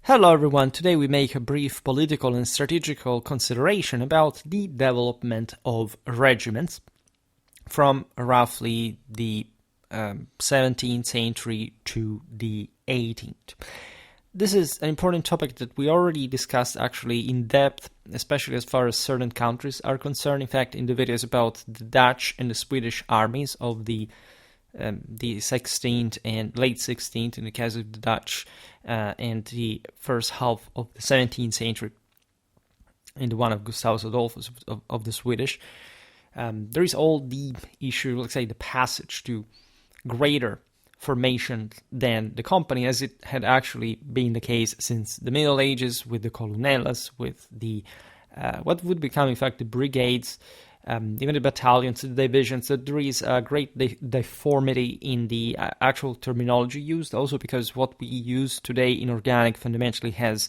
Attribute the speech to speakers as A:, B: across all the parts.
A: Hello everyone, today we make a brief political and strategical consideration about the development of regiments from roughly the 17th century to the 18th. This is an important topic that we already discussed actually in depth, especially as far as certain countries are concerned. In fact, in the videos about the Dutch and the Swedish armies of the 16th and late 16th in the case of the Dutch, and the first half of the 17th century in the one of Gustavus Adolphus of the Swedish. There is all the issue, let's say, the passage to greater formation than the company, as it had actually been the case since the Middle Ages with the colonnellas, with the what would become in fact the brigades, even the battalions, the divisions. So there is a great deformity in the actual terminology used, also because what we use today in organic fundamentally has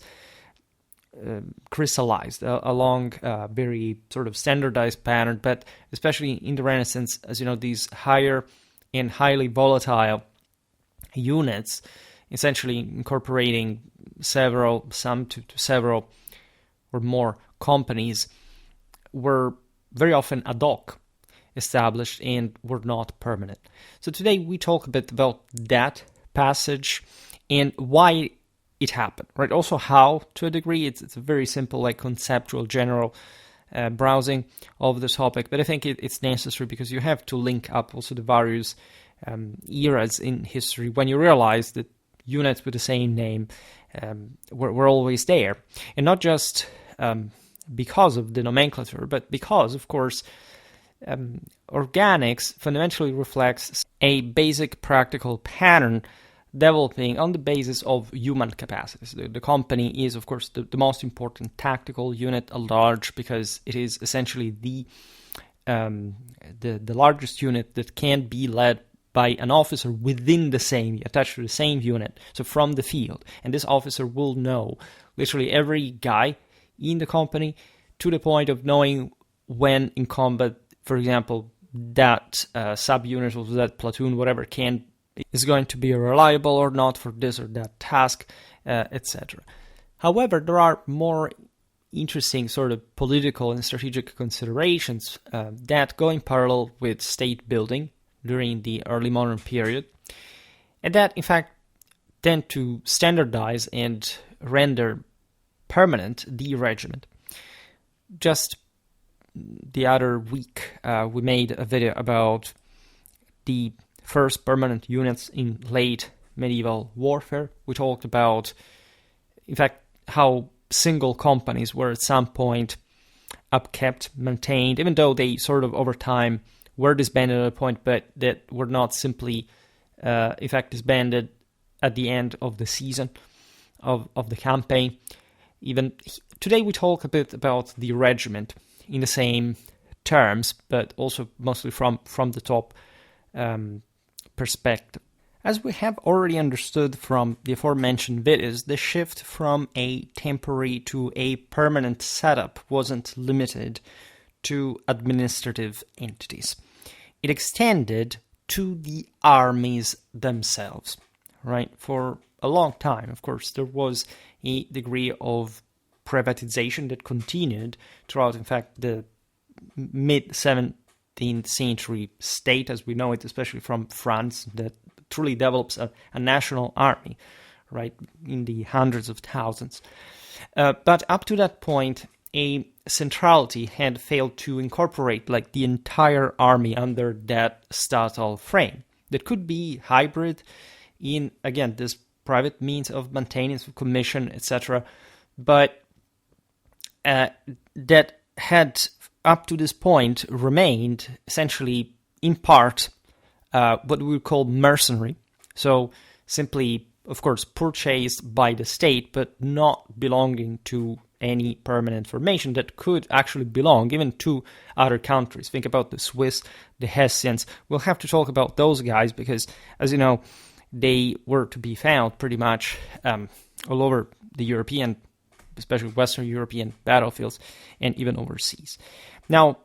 A: crystallized along a very sort of standardized pattern, but especially in the Renaissance, as you know, these higher and highly volatile units, essentially incorporating some to several or more companies, were very often ad hoc established and were not permanent. So today we talk a bit about that passage and why it happened, right? Also how, to a degree. It's a very simple, like conceptual, general browsing of the topic, but I think it's necessary because you have to link up also the various eras in history when you realize that units with the same name were always there, and not just because of the nomenclature, but because, of course, organics fundamentally reflects a basic practical pattern developing on the basis of human capacities. The company is, of course, the most important tactical unit at large because it is essentially the largest unit that can be led by an officer within the same, attached to the same unit, so from the field. And this officer will know literally every guy in the company, to the point of knowing when in combat, for example, that subunit or that platoon, whatever, is going to be reliable or not for this or that task, etc. However, there are more interesting sort of political and strategic considerations that go in parallel with state building during the early modern period, and that, in fact, tend to standardize and render permanent the regiment. Just the other week, we made a video about the first permanent units in late medieval warfare. We talked about, in fact, how single companies were at some point upkept, maintained, even though they sort of over time were disbanded at a point, but that were not simply, in fact, disbanded at the end of the season of the campaign. Even today we talk a bit about the regiment in the same terms, but also mostly from the top perspective. As we have already understood from the aforementioned videos, the shift from a temporary to a permanent setup wasn't limited to administrative entities. It extended to the armies themselves, right? For a long time, of course, there was a degree of privatization that continued throughout, in fact, the mid-17th century state, as we know it, especially from France, that truly develops a national army, right, in the hundreds of thousands. But up to that point, a centrality had failed to incorporate like the entire army under that statal frame. That could be hybrid in, again, this private means of maintenance, of commission, etc., but that had up to this point remained essentially in part what we would call mercenary, so simply, of course, purchased by the state, but not belonging to any permanent formation that could actually belong even to other countries. Think about the Swiss, the Hessians. We'll have to talk about those guys because, as you know, they were to be found pretty much all over the European, especially Western European battlefields, and even overseas. Now,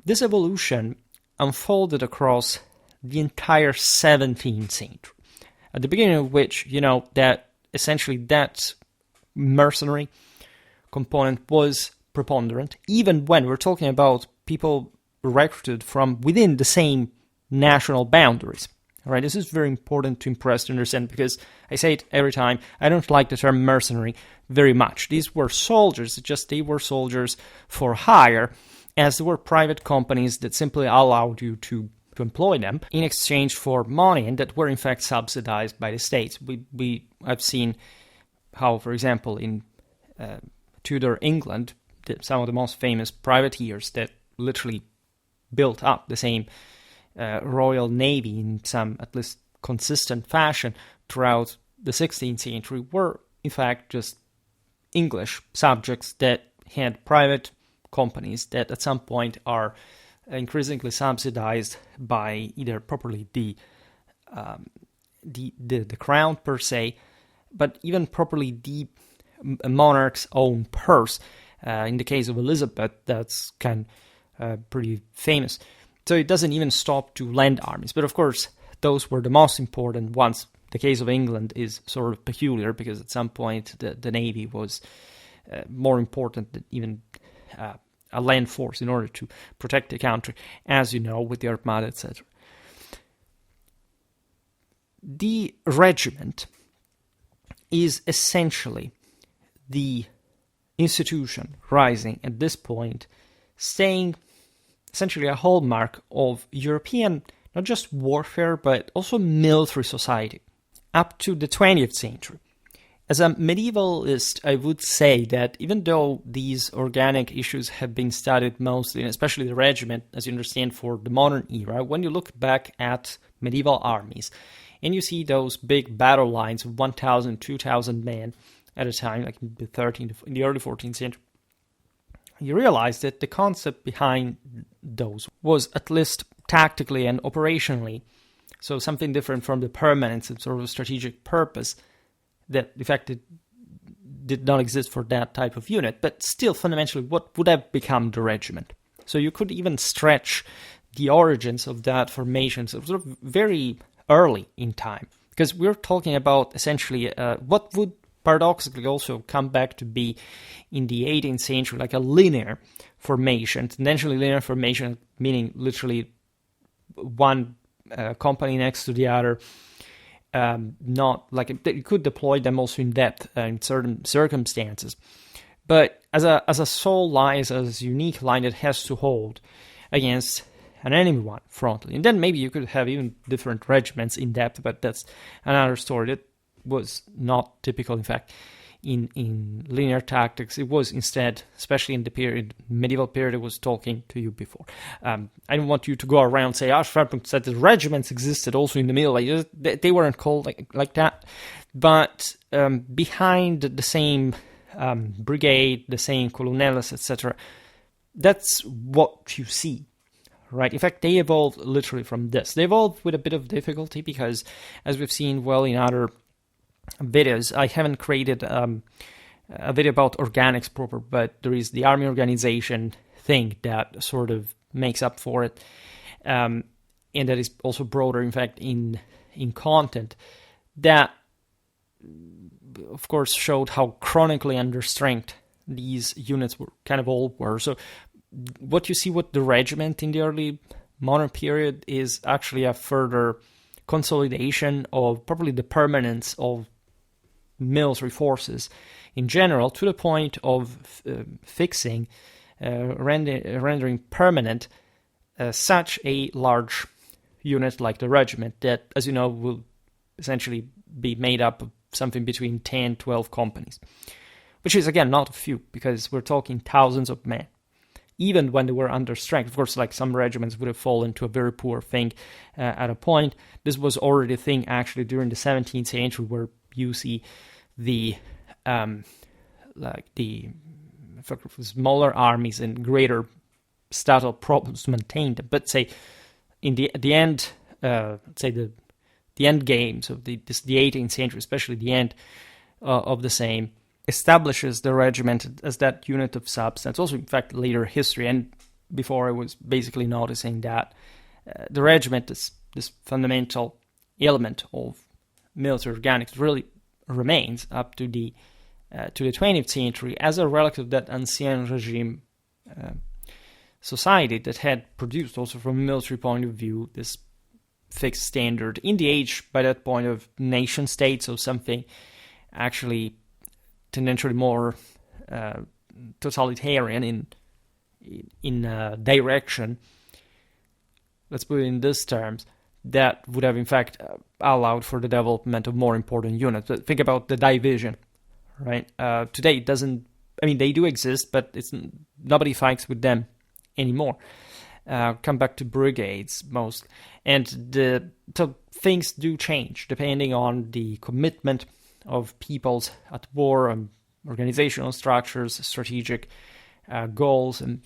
A: this evolution unfolded across the entire 17th century, at the beginning of which, that essentially that mercenary component was preponderant, even when we're talking about people recruited from within the same national boundaries. All right, this is very important to impress, to understand, because I say it every time, I don't like the term mercenary very much. These were soldiers, it's just they were soldiers for hire, as there were private companies that simply allowed you to employ them in exchange for money, and that were in fact subsidized by the states. I've seen how, for example, in Tudor England, some of the most famous privateers that literally built up the same Royal Navy in some at least consistent fashion throughout the 16th century were in fact just English subjects that had private companies that at some point are increasingly subsidized by either properly the crown per se, but even properly the monarch's own purse. In the case of Elizabeth, that's kind of pretty famous. So it doesn't even stop to land armies. But of course, those were the most important ones. The case of England is sort of peculiar because at some point the navy was more important than even a land force in order to protect the country, as you know, with the Armada, etc. The regiment is essentially the institution rising at this point, staying essentially a hallmark of European, not just warfare, but also military society, up to the 20th century. As a medievalist, I would say that even though these organic issues have been studied mostly, and especially the regiment, as you understand, for the modern era, when you look back at medieval armies, and you see those big battle lines of 1,000, 2,000 men at a time, like in the early 14th century, you realize that the concept behind those was at least tactically and operationally, so something different from the permanence and sort of strategic purpose that in fact it did not exist for that type of unit, but still fundamentally what would have become the regiment. So you could even stretch the origins of that formation sort of very early in time, because we're talking about essentially what would paradoxically also come back to be in the 18th century like a linear formation, tendentially linear formation, meaning literally one company next to the other. Not like you could deploy them also in depth in certain circumstances, but as a sole line, as a unique line that has to hold against an enemy one frontally. And then maybe you could have even different regiments in depth, but that's another story. That was not typical, in fact, in linear tactics. It was instead, especially in the medieval period I was talking to you before. I don't want you to go around and say, Schwerpunkt said the regiments existed also in the middle. Like, they weren't called like that. But behind the same brigade, the same colonels, etc., that's what you see. Right. In fact, they evolved literally from this. They evolved with a bit of difficulty because, as we've seen well in other videos, I haven't created a video about organics proper, but there is the army organization thing that sort of makes up for it, and that is also broader, in fact, in content. That, of course, showed how chronically under strength these units were kind of all were. So what you see with the regiment in the early modern period is actually a further consolidation of probably the permanence of military forces in general, to the point of fixing, rendering permanent such a large unit like the regiment that, as you know, will essentially be made up of something between 10, 12 companies, which is, again, not a few, because we're talking thousands of men. Even when they were under strength. Of course, like some regiments would have fallen to a very poor thing at a point. This was already a thing actually during the 17th century, where you see the smaller armies and greater statal problems to maintain them. But say in the end, say the end games of the 18th century, especially the end of the same, establishes the regiment as that unit of substance. Also, in fact, later history, and before I was basically noticing that the regiment is this fundamental element of military organics really remains up to the to the 20th century as a relic of that ancien regime society that had produced, also from a military point of view, this fixed standard in the age, by that point, of nation states, so something actually tendentially more totalitarian in direction. Let's put it in these terms. That would have, in fact, allowed for the development of more important units. But think about the division, right? Today, it doesn't. I mean, they do exist, but nobody fights with them anymore. Come back to brigades most, and so things do change depending on the commitment of peoples at war, and organizational structures, strategic goals, and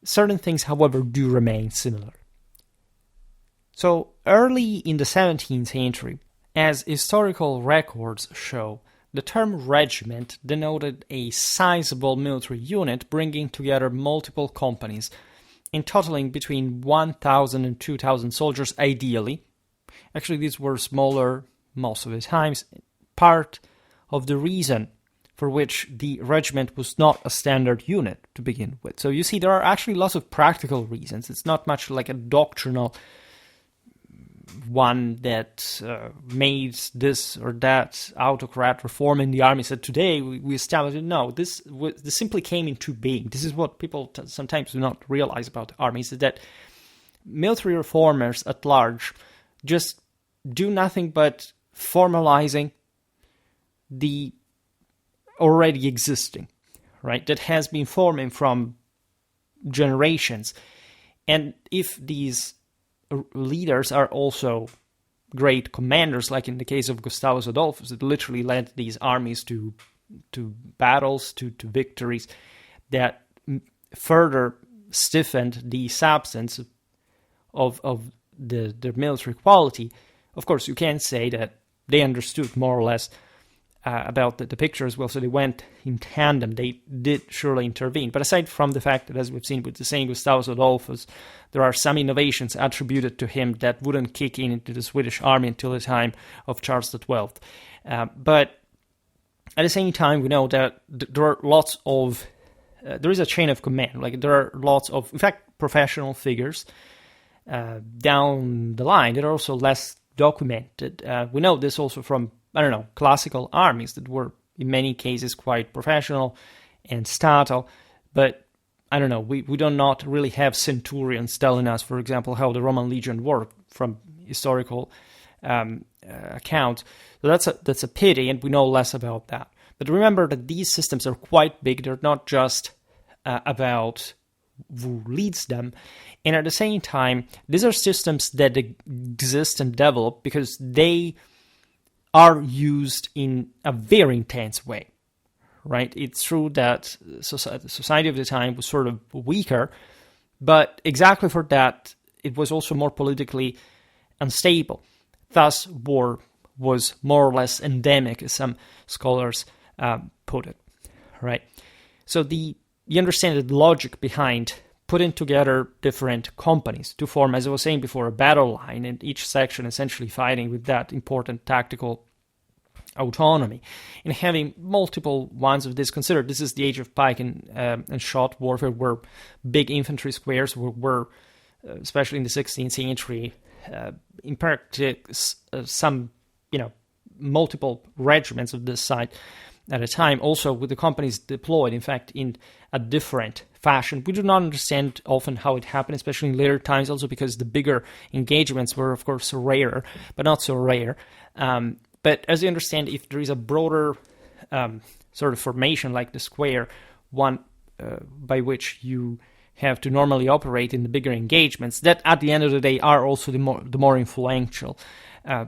A: certain things, however, do remain similar. So early in the 17th century, as historical records show, the term regiment denoted a sizable military unit bringing together multiple companies and totaling between 1,000 and 2,000 soldiers ideally. Actually, these were smaller most of the times, part of the reason for which the regiment was not a standard unit to begin with. So you see, there are actually lots of practical reasons. It's not much like a doctrinal one that made this or that autocrat reform in the army said today we established it. No, this simply came into being. This is what people sometimes do not realize about armies, is that military reformers at large just do nothing but formalizing the already existing, right, that has been forming from generations. And if these leaders are also great commanders, like in the case of Gustavus Adolphus, that literally led these armies to battles, to victories that further stiffened the substance of the military quality. Of course, you can say that they understood more or less about the picture as well, so they went in tandem. They did surely intervene. But aside from the fact that, as we've seen with the St. Gustavus Adolphus, there are some innovations attributed to him that wouldn't kick in into the Swedish army until the time of Charles XII. But at the same time, we know that there are lots of... there is a chain of command. Like, there are lots of, in fact, professional figures down the line that are also less documented. We know this also from, classical armies that were in many cases quite professional and statal, but we do not really have centurions telling us, for example, how the Roman legion worked from historical accounts. So that's a pity, and we know less about that. But remember that these systems are quite big. They're not just about who leads them. And at the same time, these are systems that exist and develop because they are used in a very intense way, right? It's true that the society of the time was sort of weaker, but exactly for that, it was also more politically unstable. Thus, war was more or less endemic, as some scholars put it, right? So you understand the logic behind putting together different companies to form, as I was saying before, a battle line, and each section essentially fighting with that important tactical autonomy, and having multiple ones of this considered. This is the age of pike and shot warfare, where big infantry squares were especially in the 16th century, in practice, some, multiple regiments of this side at a time, also with the companies deployed, in fact, in a different fashion. We do not understand often how it happened, especially in later times, also because the bigger engagements were, of course, rarer, but not so rare. But as you understand, if there is a broader sort of formation like the square, one by which you have to normally operate in the bigger engagements, that at the end of the day are also the more influential,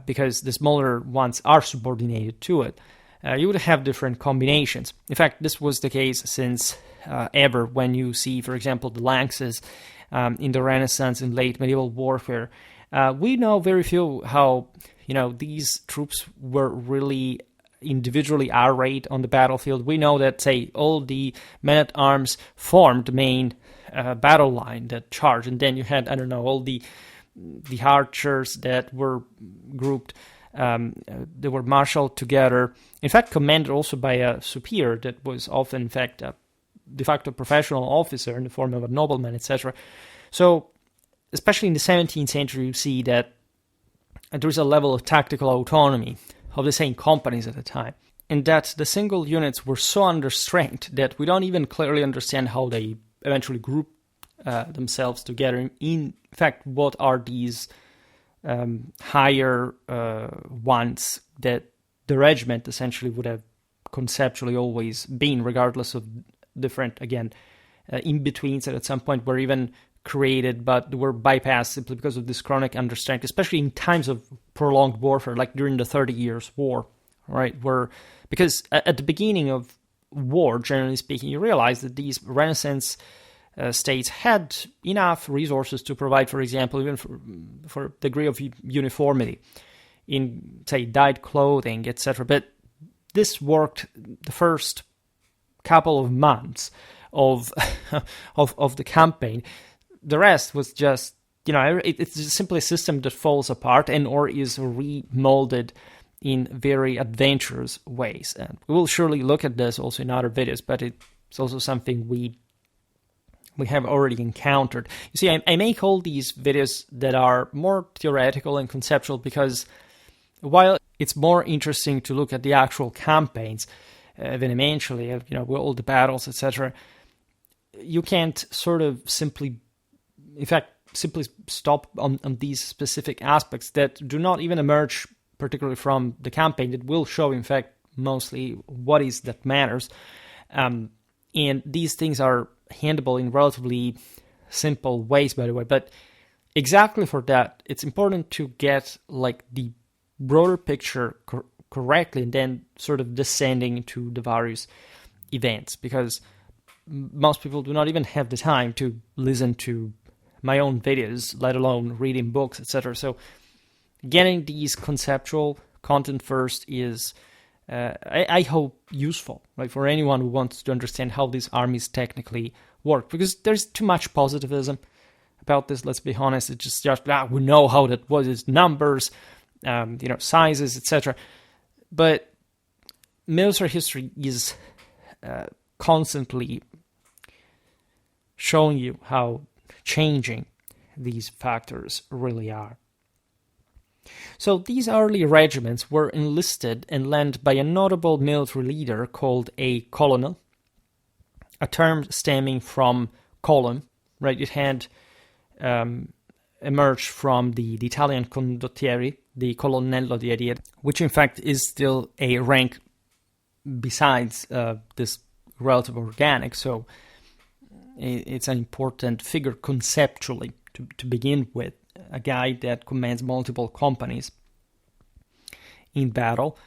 A: because the smaller ones are subordinated to it. You would have different combinations. In fact, this was the case since ever. When you see, for example, the lances in the Renaissance and late medieval warfare, we know very few how these troops were really individually arrayed on the battlefield. We know that, say, all the men-at-arms formed the main battle line that charged, and then you had all the archers that were grouped They were marshaled together, in fact commanded also by a superior that was often in fact a de facto professional officer in the form of a nobleman, etc. So especially in the 17th century, you see that there is a level of tactical autonomy of the same companies at the time, and that the single units were so under strength that we don't even clearly understand how they eventually grouped themselves together. In fact, what are these higher ones that the regiment essentially would have conceptually always been, regardless of different, again, in-betweens that at some point were even created, but were bypassed simply because of this chronic understrength, especially in times of prolonged warfare, like during the 30 Years' War, right? Because at the beginning of war, generally speaking, you realize that these Renaissance states had enough resources to provide, for example, even for a degree of uniformity in, say, dyed clothing, etc. But this worked the first couple of months of the campaign. The rest was just, it's just simply a system that falls apart and or is remolded in very adventurous ways. And we will surely look at this also in other videos, but it's also something we have already encountered. You see, I make all these videos that are more theoretical and conceptual because while it's more interesting to look at the actual campaigns, eventually, with all the battles, etc., you can't sort of simply stop on these specific aspects that do not even emerge particularly from the campaign, that will show, in fact, mostly what is that matters. And these things are handleable in relatively simple ways, by the way. But exactly for that, it's important to get like the broader picture correctly and then sort of descending into the various events, because most people do not even have the time to listen to my own videos, let alone reading books, etc. So getting these conceptual content first is, I hope, useful, right, for anyone who wants to understand how these armies technically work, because there's too much positivism about this. Let's be honest. It's just we know how that was. It's numbers, sizes, etc. But military history is constantly showing you how changing these factors really are. So these early regiments were enlisted and led by a notable military leader called a colonel, a term stemming from column, right? It had emerged from the Italian condottieri, the colonnello di ariete, which in fact is still a rank besides this relative organic. So it's an important figure conceptually to begin with, a guy that commands multiple companies in battle.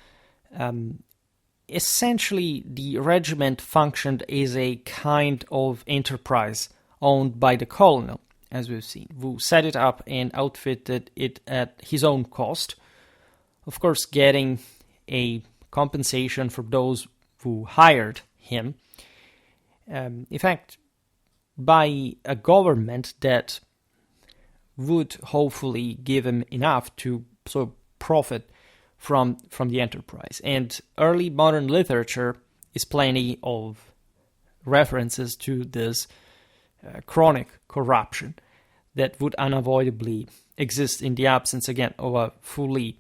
A: Essentially, the regiment functioned as a kind of enterprise owned by the colonel, as we've seen, who set it up and outfitted it at his own cost, of course getting a compensation for those who hired him. In fact, by a government that would hopefully give him enough to sort of profit from the enterprise. And early modern literature is plenty of references to this chronic corruption that would unavoidably exist in the absence, again, of a fully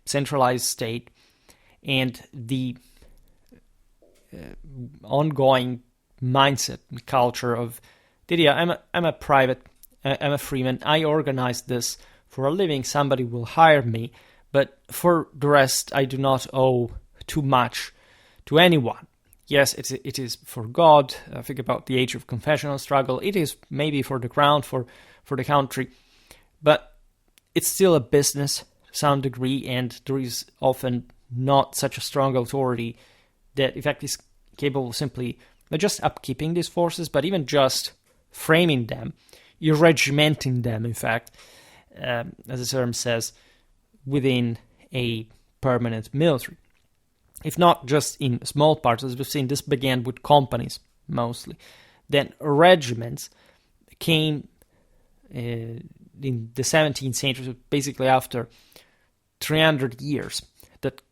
A: centralized state, and the ongoing mindset and culture of the idea, I'm a private, I'm a freeman, I organize this for a living, somebody will hire me, but for the rest I do not owe too much to anyone. Yes, it is for God. Think about the age of confessional struggle. It is maybe for the crown, for the country, but it's still a business to some degree, and there is often not such a strong authority that in fact is capable of simply not just upkeeping these forces, but even just framing them, regimenting them, in fact, as the term says, within a permanent military. If not just in small parts, as we've seen, this began with companies mostly. Then regiments came in the 17th century, so basically after 300 years, that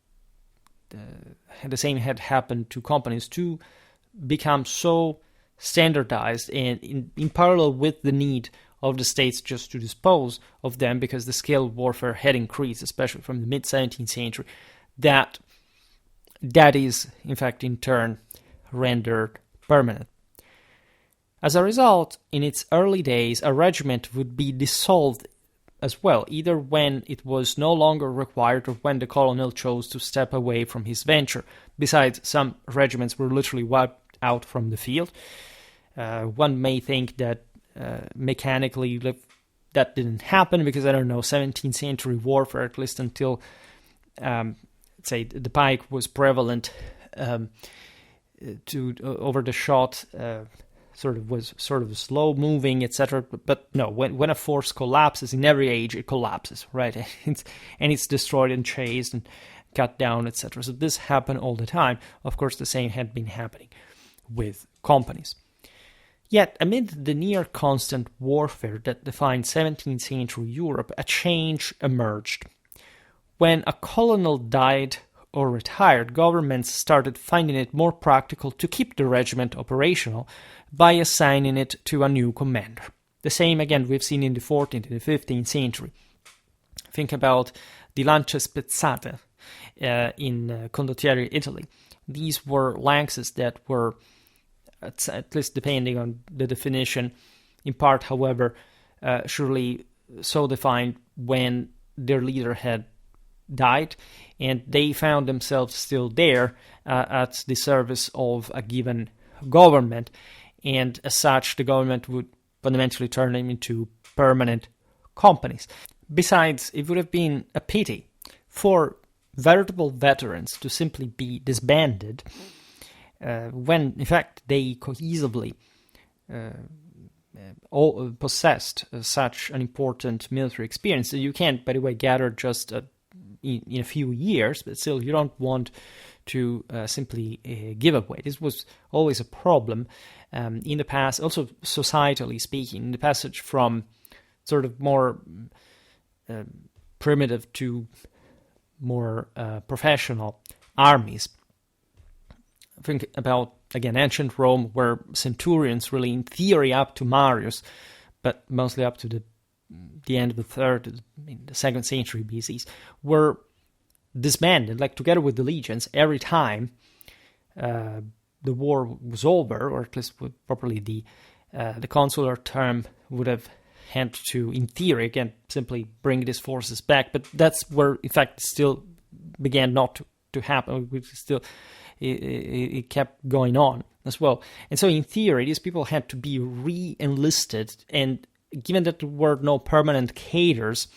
A: the same had happened to companies to become so standardized and in parallel with the need of the states just to dispose of them, because the scale of warfare had increased, especially from the mid-17th century, that is, in fact, in turn rendered permanent. As a result, in its early days, a regiment would be dissolved as well, either when it was no longer required or when the colonel chose to step away from his venture. Besides, some regiments were literally wiped out from the field. One may think that mechanically that didn't happen because, 17th century warfare, at least until, say, the pike was prevalent, over the shot, was slow moving, etc. But no, when a force collapses in every age, it collapses, right? And it's destroyed and chased and cut down, etc. So this happened all the time. Of course, the same had been happening with companies. Yet, amid the near-constant warfare that defined 17th century Europe, a change emerged. When a colonel died or retired, governments started finding it more practical to keep the regiment operational by assigning it to a new commander. The same, again, we've seen in the 14th and the 15th century. Think about the lance spezzate in Condottieri, Italy. These were lances that were, at least depending on the definition, in part, however, surely so defined when their leader had died, and they found themselves still there at the service of a given government, and as such, the government would fundamentally turn them into permanent companies. Besides, it would have been a pity for veritable veterans to simply be disbanded when, in fact, they cohesively possessed such an important military experience that you can't, by the way, gather just in a few years, but still you don't want to simply give away. This was always a problem in the past, also societally speaking, in the passage from sort of more primitive to more professional armies. Think about, again, ancient Rome, where centurions really, in theory, up to Marius, but mostly up to the end of the second century BC, were disbanded, like together with the legions, every time the war was over, or at least properly the consular term would have had to, in theory, again, simply bring these forces back. But that's where, in fact, still began not to happen. It kept going on as well. And so in theory, these people had to be re-enlisted, and given that there were no permanent cadres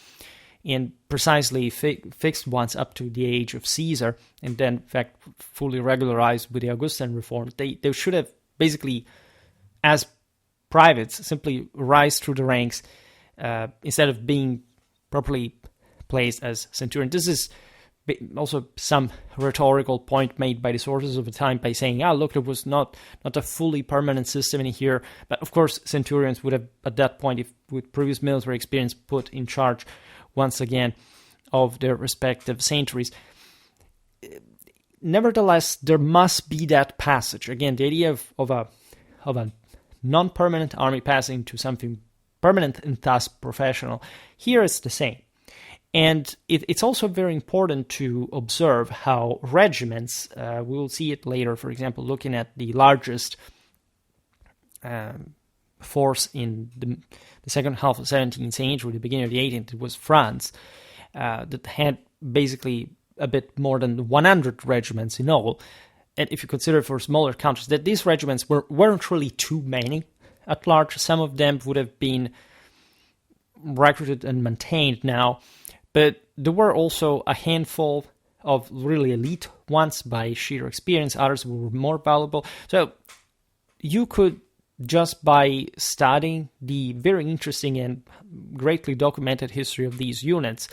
A: and precisely fixed ones up to the age of Caesar, and then, in fact, fully regularized with the Augustan reform, they should have basically, as privates, simply rise through the ranks instead of being properly placed as centurion. This is also some rhetorical point made by the sources of the time by saying, look, there was not a fully permanent system in here. But of course, centurions would have, at that point, if with previous military experience, put in charge once again of their respective centuries. Nevertheless, there must be that passage. Again, the idea of a non-permanent army passing to something permanent and thus professional. Here it's the same. And it's also very important to observe how regiments, we will see it later, for example, looking at the largest force in the second half of the 17th century, the beginning of the 18th, it was France, that had basically a bit more than 100 regiments in all. And if you consider for smaller countries, that these regiments weren't really too many at large. Some of them would have been recruited and maintained now, but there were also a handful of really elite ones by sheer experience. Others were more valuable. So you could, just by studying the very interesting and greatly documented history of these units,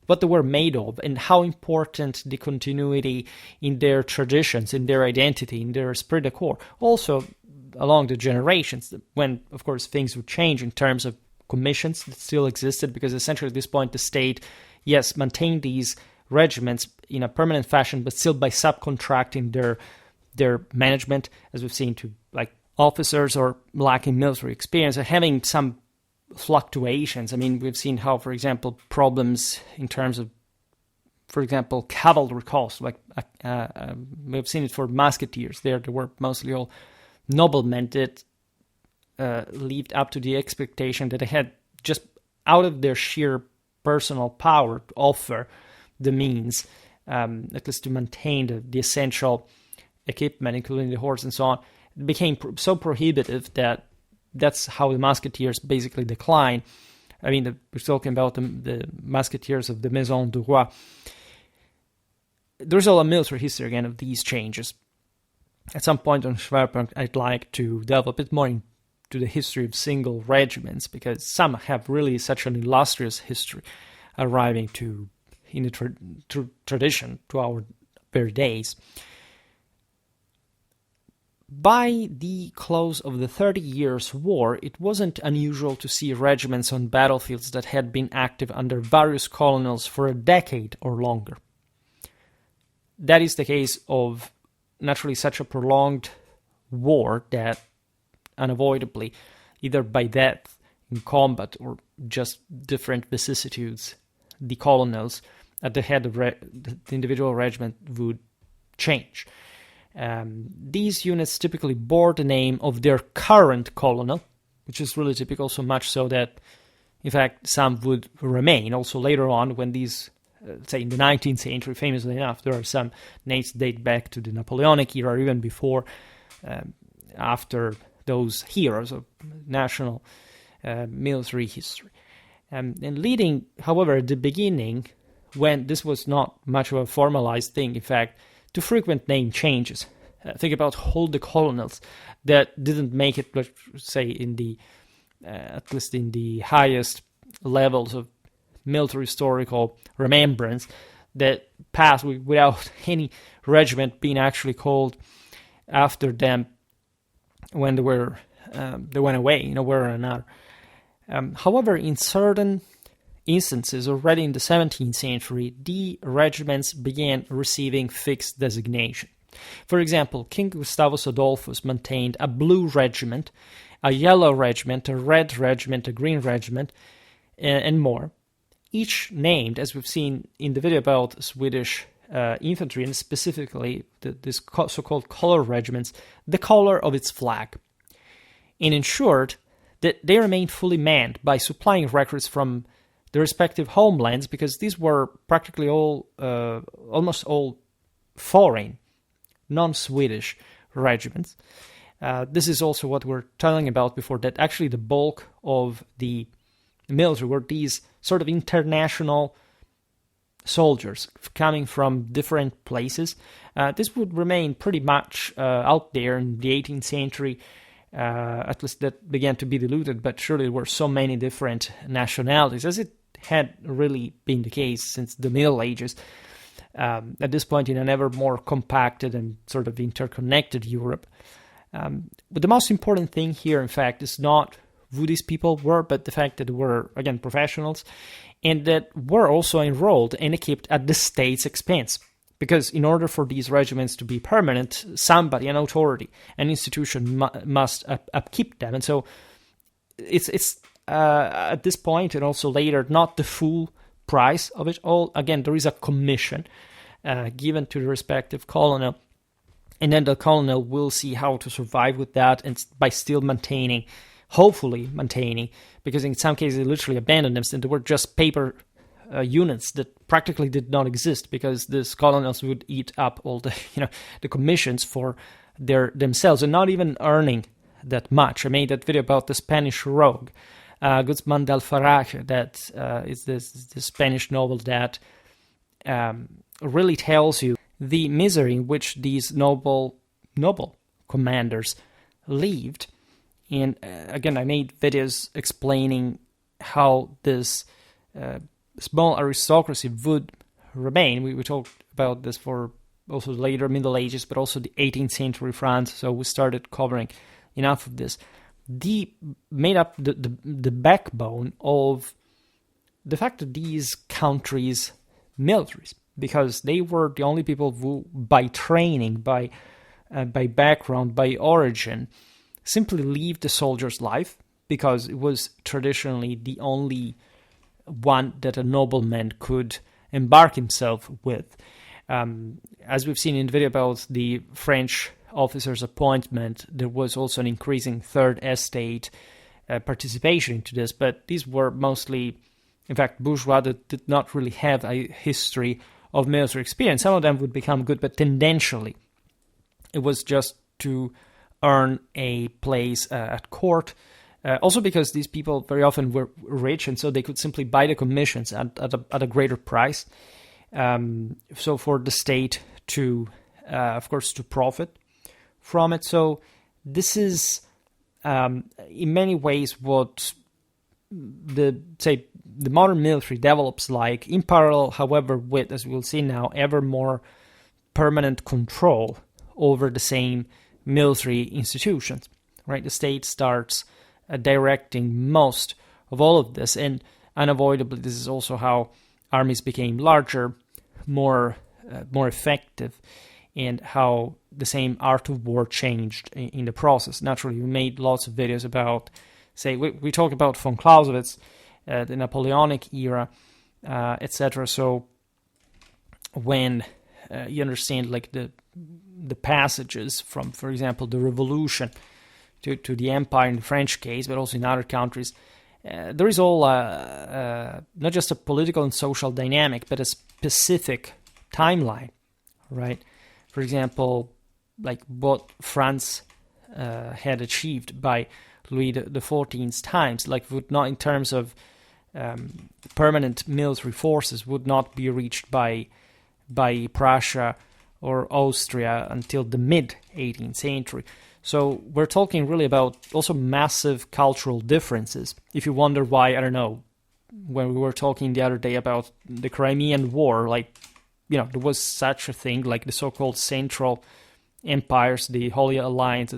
A: what they were made of and how important the continuity in their traditions, in their identity, in their esprit de corps, also along the generations, when, of course, things would change in terms of commissions that still existed, because essentially at this point the state, yes, maintained these regiments in a permanent fashion, but still by subcontracting their management, as we've seen, to like officers or lacking military experience, or having some fluctuations. I mean, we've seen how, for example, problems in terms of, for example, cavalry costs, like we've seen it for musketeers. They were mostly all noblemen that lived up to the expectation that they had, just out of their sheer personal power, to offer the means, at least to maintain the essential equipment, including the horse and so on. It became so prohibitive that that's how the musketeers basically declined. I mean, we're talking about the musketeers of the Maison du Roi. There's a military history, again, of these changes. At some point on Schwerpunkt, I'd like to delve a bit more into the history of single regiments, because some have really such an illustrious history, arriving in the tradition to our very days. By the close of the 30 Years' War, it wasn't unusual to see regiments on battlefields that had been active under various colonels for a decade or longer. That is the case of, naturally, such a prolonged war that unavoidably, either by death in combat or just different vicissitudes, the colonels at the head of the individual regiment would change. These units typically bore the name of their current colonel, which is really typical, so much so that, in fact, some would remain also later on when these, say in the 19th century, famously enough, there are some names that date back to the Napoleonic era, or even before, after those heroes of national military history. And leading, however, at the beginning, when this was not much of a formalized thing, in fact, to frequent name changes. Think about all the colonels that didn't make it, let's say, in the at least in the highest levels of military historical remembrance, that passed without any regiment being actually called after them when they went away, where or another. However, in certain instances, already in the 17th century, the regiments began receiving fixed designation. For example, King Gustavus Adolphus maintained a blue regiment, a yellow regiment, a red regiment, a green regiment, and more. Each named, as we've seen in the video about Swedish infantry, and specifically this so-called color regiments, the color of its flag, and ensured that they remained fully manned by supplying recruits from the respective homelands, because these were practically all, almost all foreign, non-Swedish regiments. This is also what we're telling about before, that actually the bulk of the military were these sort of international soldiers coming from different places. This would remain pretty much out there in the 18th century, at least that began to be diluted, but surely there were so many different nationalities, as it had really been the case since the Middle Ages. At this point, in an ever more compacted and sort of interconnected Europe. But the most important thing here, in fact, is not who these people were, but the fact that they were, again, professionals, and that were also enrolled and equipped at the state's expense. Because in order for these regiments to be permanent, somebody, an authority, an institution must upkeep them. And so it's at this point, and also later, not the full price of it all. Again, there is a commission given to the respective colonel, and then the colonel will see how to survive with that, and by still maintaining, hopefully maintaining, because in some cases they literally abandoned them, and they were just paper units that practically did not exist, because these colonels would eat up all the the commissions for themselves, and not even earning that much. I made that video about the Spanish rogue, Guzman del Farage, that is this Spanish novel that really tells you the misery in which these noble commanders lived. And again, I made videos explaining how this small aristocracy would remain. We talked about this for also later Middle Ages, but also the 18th century France, so we started covering enough of this. made up the backbone of the fact that these countries' militaries, because they were the only people who, by training, by background, by origin, simply lived the soldier's life, because it was traditionally the only one that a nobleman could embark himself with. As we've seen in the video about the French officer's appointment, there was also an increasing third estate participation into this, but these were mostly, in fact, bourgeois that did not really have a history of military experience. Some of them would become good, but tendentially, it was just to earn a place at court. Also because these people very often were rich, and so they could simply buy the commissions at a greater price. So for the state to, of course, to profit from it. So this is, in many ways, what the modern military develops like, in parallel, however, with, as we'll see now, ever more permanent control over the same military institutions, right? The state starts directing most of all of this, and unavoidably, this is also how armies became larger, more effective, and how the same art of war changed in the process. Naturally, we made lots of videos about, say, we talk about von Clausewitz, the Napoleonic era, etc. So when you understand like the passages from, for example, the Revolution to the Empire in the French case, but also in other countries, there is all not just a political and social dynamic, but a specific timeline, right? For example, like what France had achieved by Louis XIV's times, like would not, in terms of permanent military forces, would not be reached by Prussia or Austria until the mid-18th century. So we're talking really about also massive cultural differences. If you wonder why, I don't know, when we were talking the other day about the Crimean War, like, you know, there was such a thing like the so-called Central Empires, the Holy Alliance.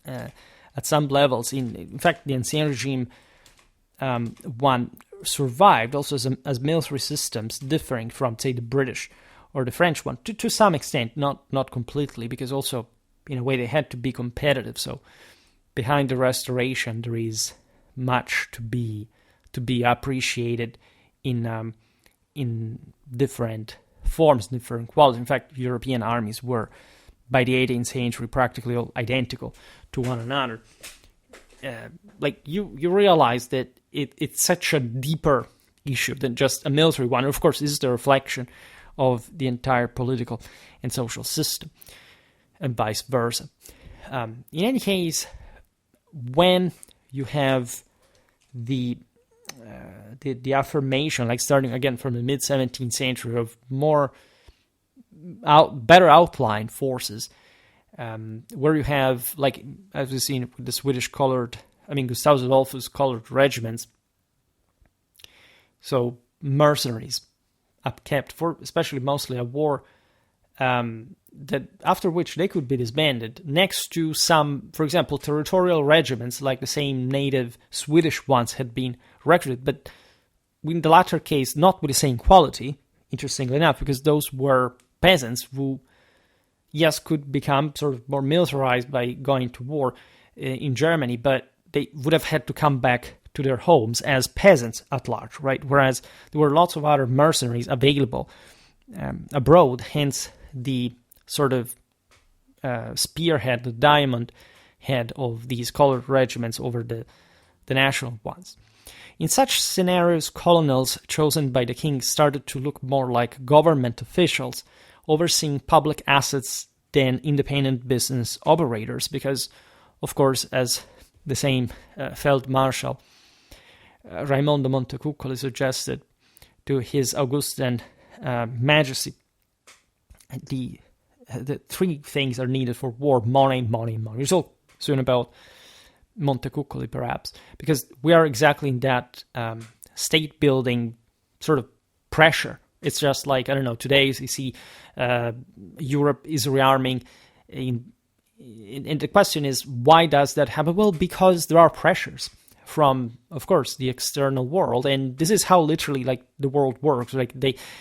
A: At some levels, in fact, the Ancien Regime one survived also as military systems differing from, say, the British or the French one to some extent, not completely, because also in a way they had to be competitive. So behind the Restoration, there is much to be appreciated in different forms, different qualities. In fact, European armies were, by the 18th century, practically all identical to one another. Like you realize that it's such a deeper issue than just a military one. Of course, this is the reflection of the entire political and social system, and vice versa. In any case, when you have the affirmation, like starting again from the mid-17th century, of more better outlined forces, where you have, like, as we've seen with the Gustavus Adolphus colored regiments, so mercenaries upkept for especially mostly a war, that after which they could be disbanded, next to some, for example, territorial regiments, like the same native Swedish ones had been recruited, but in the latter case, not with the same quality, interestingly enough, because those were peasants who, yes, could become sort of more militarized by going to war in Germany, but they would have had to come back to their homes as peasants at large, right? Whereas there were lots of other mercenaries available abroad, hence the sort of spearhead, the diamond head of these colored regiments over the national ones. In such scenarios, colonels chosen by the king started to look more like government officials, overseeing public assets than independent business operators, because, of course, as the same Field Marshal Raimondo Montecuccoli suggested to his Augustan Majesty, the three things are needed for war: money, money, money. We'll talk soon about Montecuccoli, perhaps, because we are exactly in that state building sort of pressure. It's just like, I don't know, today you see Europe is rearming in And the question is, why does that happen? Well, because there are pressures from, of course, the external world, and this is how literally like the world works. Like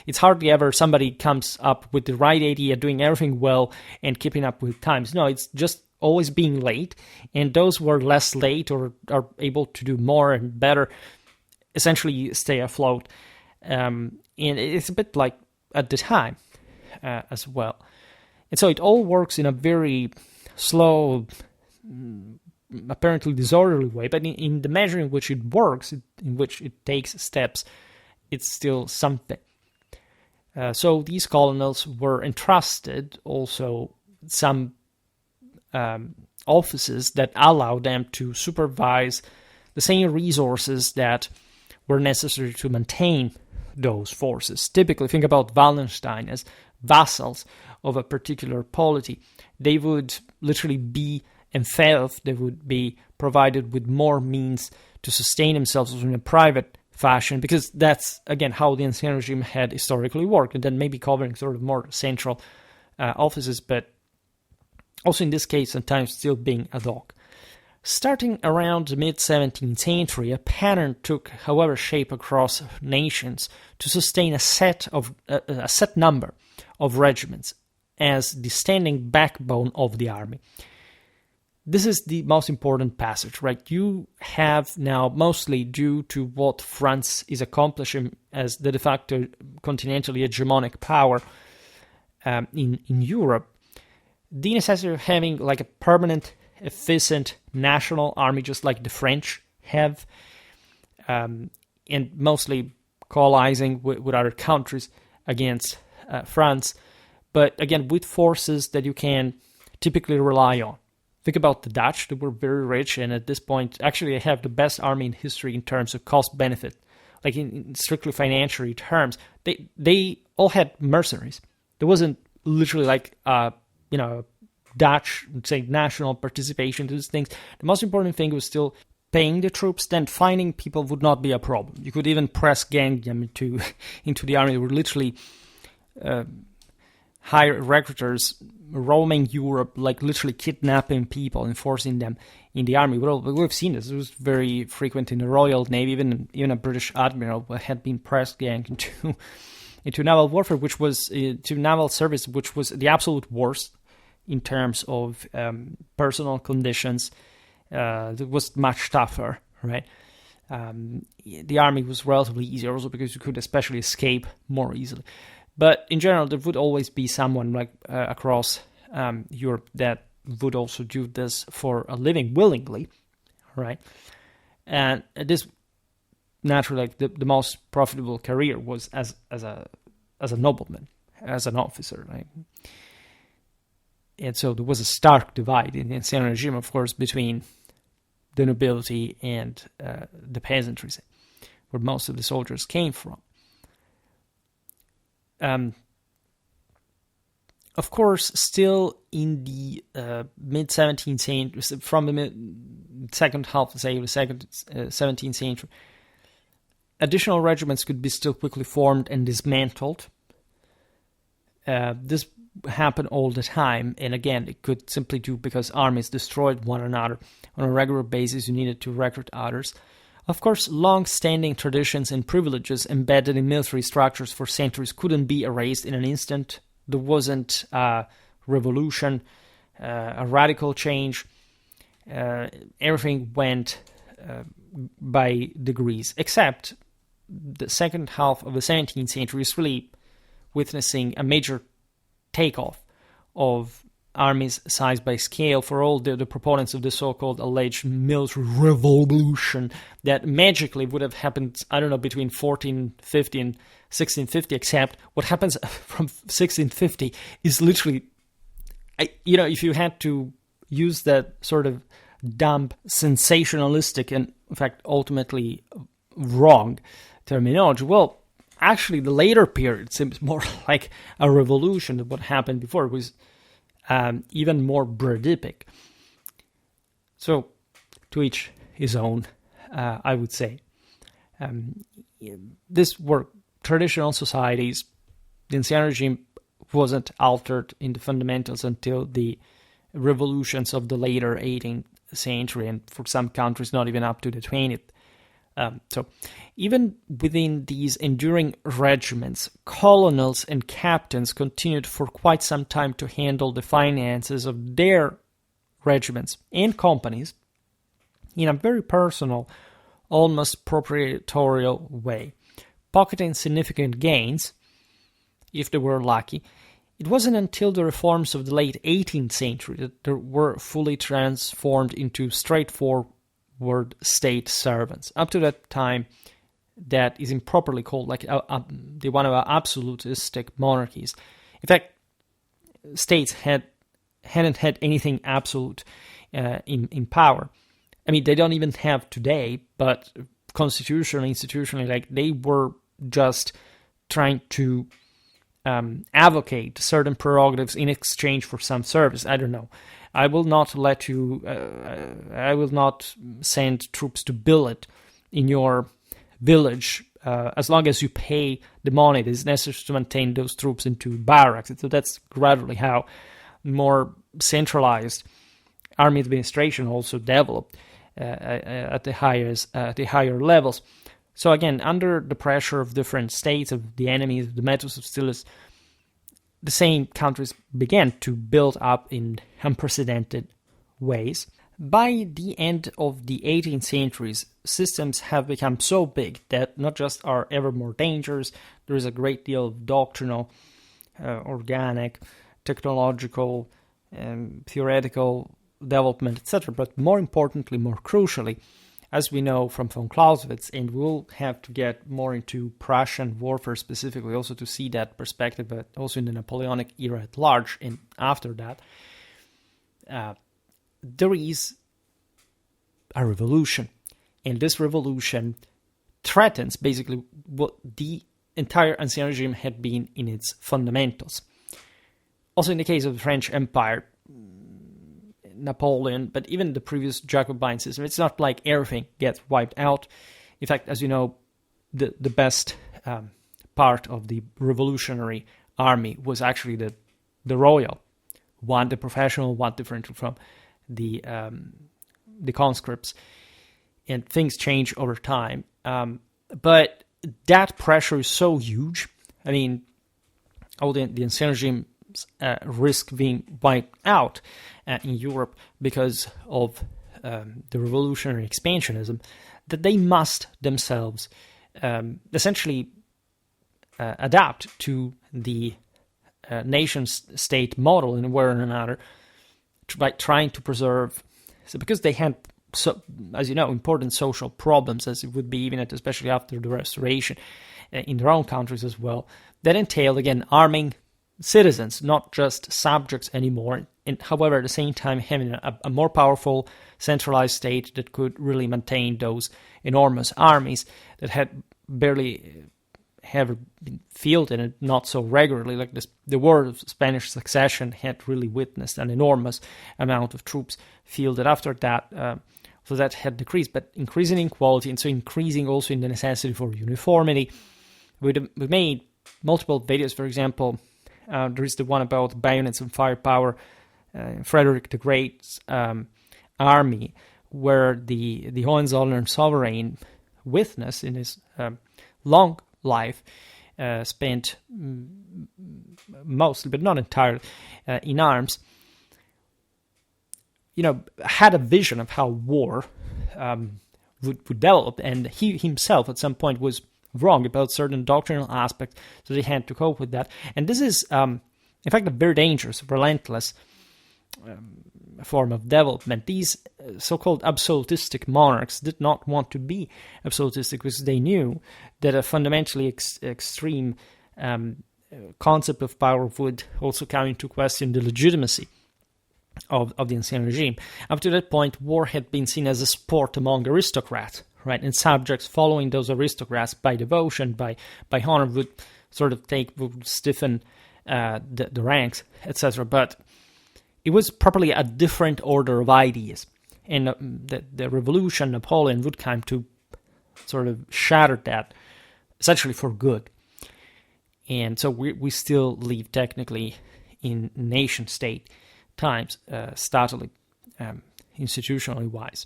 A: it's hardly ever somebody comes up with the right idea, doing everything well, and keeping up with times. No, it's just always being late, and those who are less late or are able to do more and better essentially stay afloat. And it's a bit like at the time as well. And so it all works in a very slow, apparently disorderly way, but in the measure in which it works, in which it takes steps, it's still something. So these colonels were entrusted also some offices that allowed them to supervise the same resources that were necessary to maintain those forces. Typically, think about Wallenstein as vassals of a particular polity. They would literally be enfeoffed, they would be provided with more means to sustain themselves in a private fashion, because that's, again, how the ancien regime had historically worked, and then maybe covering sort of more central offices, but also in this case, sometimes still being ad hoc. Starting around the mid-17th century, a pattern took, however, shape across nations to sustain a set number of regiments as the standing backbone of the army. This is the most important passage, right? You have now, mostly due to what France is accomplishing as the de facto continentally hegemonic power in Europe, the necessity of having like a permanent, efficient national army, just like the French have, and mostly coalescing with other countries against France, but again, with forces that you can typically rely on. Think about the Dutch, they were very rich, and at this point, actually, they have the best army in history in terms of cost-benefit. Like in strictly financial terms, they all had mercenaries. There wasn't literally like, Dutch, say, national participation to these things. The most important thing was still paying the troops, then finding people would not be a problem. You could even press gang them into the army. They were literally hire recruiters roaming Europe, like literally kidnapping people and forcing them in the army. Well, we've seen this. It was very frequent in the Royal Navy. Even a British admiral had been press ganged into naval warfare, which was to naval service, which was the absolute worst in terms of personal conditions. It was much tougher, right? The army was relatively easier also because you could especially escape more easily. But in general, there would always be someone like across Europe that would also do this for a living willingly, right? And this naturally, like the most profitable career was as a nobleman, as an officer, right? And so there was a stark divide in the ancien regime, of course, between the nobility and the peasantry, where most of the soldiers came from. Of course, still in the mid-17th century, from the second half, say, the 17th century, additional regiments could be still quickly formed and dismantled. This happened all the time, and again, it could simply do because armies destroyed one another on a regular basis. You needed to recruit others. Of course, long-standing traditions and privileges embedded in military structures for centuries couldn't be erased in an instant. There wasn't a revolution, a radical change. Everything went by degrees, except the second half of the 17th century is really witnessing a major takeoff of armies size by scale for all the proponents of the so-called alleged military revolution that magically would have happened, I don't know, between 1450 and 1650, except what happens from 1650 is literally, if you had to use that sort of dumb, sensationalistic, and in fact ultimately wrong terminology, well, actually the later period seems more like a revolution than what happened before. It was even more Bredipic. So, to each his own, I would say. These were traditional societies. The ancien regime wasn't altered in the fundamentals until the revolutions of the later 18th century, and for some countries not even up to the 20th. So even within these enduring regiments, colonels and captains continued for quite some time to handle the finances of their regiments and companies in a very personal, almost proprietorial way, pocketing significant gains, if they were lucky. It wasn't until the reforms of the late 18th century that they were fully transformed into straightforward state servants. Up to that time, that is improperly called like the one of our absolutistic monarchies. In fact, states hadn't had anything absolute in power. I mean, they don't even have today, but constitutionally, institutionally, like they were just trying to advocate certain prerogatives in exchange for some service. I don't know. I will not let you. I will not send troops to billet in your village as long as you pay the money that is necessary to maintain those troops into barracks. So that's gradually how more centralized army administration also developed at the higher levels. So again, under the pressure of different states, of the enemies, the methods of Stylus, the same countries began to build up in unprecedented ways. By the end of the 18th centuries, systems have become so big that not just are ever more dangerous, there is a great deal of doctrinal, organic, technological, theoretical development, etc. But more importantly, more crucially, as we know from von Clausewitz, and we'll have to get more into Prussian warfare specifically also to see that perspective, but also in the Napoleonic era at large and after that, there is a revolution. And this revolution threatens basically what the entire Ancien regime had been in its fundamentals. Also in the case of the French Empire, Napoleon, but even the previous Jacobin system, it's not like everything gets wiped out. In fact, as you know, the best part of the revolutionary army was actually the royal one, the professional one, different from the conscripts, and things change over time. But that pressure is so huge. I mean, all the Ancien regime risk being wiped out in Europe because of the revolutionary expansionism, that they must themselves essentially adapt to the nation-state model in a way or another, by trying to preserve. So because they had, so, as you know, important social problems, as it would be even especially after the Restoration, in their own countries as well, that entailed, again, arming citizens, not just subjects anymore, and however, at the same time, having a more powerful centralized state that could really maintain those enormous armies that had barely ever been fielded, and not so regularly. Like this, the War of Spanish Succession had really witnessed an enormous amount of troops fielded after that, so that had decreased, but increasing in quality, and so increasing also in the necessity for uniformity. We made multiple videos, for example. There is the one about bayonets and firepower, Frederick the Great's army, where the Hohenzollern sovereign witnessed in his long life, spent mostly, but not entirely, in arms, had a vision of how war would develop, and he himself at some point was wrong about certain doctrinal aspects, so they had to cope with that. And this is, in fact, a very dangerous, relentless form of development. These so-called absolutistic monarchs did not want to be absolutistic because they knew that a fundamentally extreme concept of power would also come into question the legitimacy of the Ancien regime. Up to that point, war had been seen as a sport among aristocrats, right? And subjects following those aristocrats by devotion, by honor, would stiffen the ranks, etc. But it was probably a different order of ideas, and the revolution, Napoleon, would come to sort of shatter that, essentially for good. And so we still live technically in nation state times, statally, institutionally wise.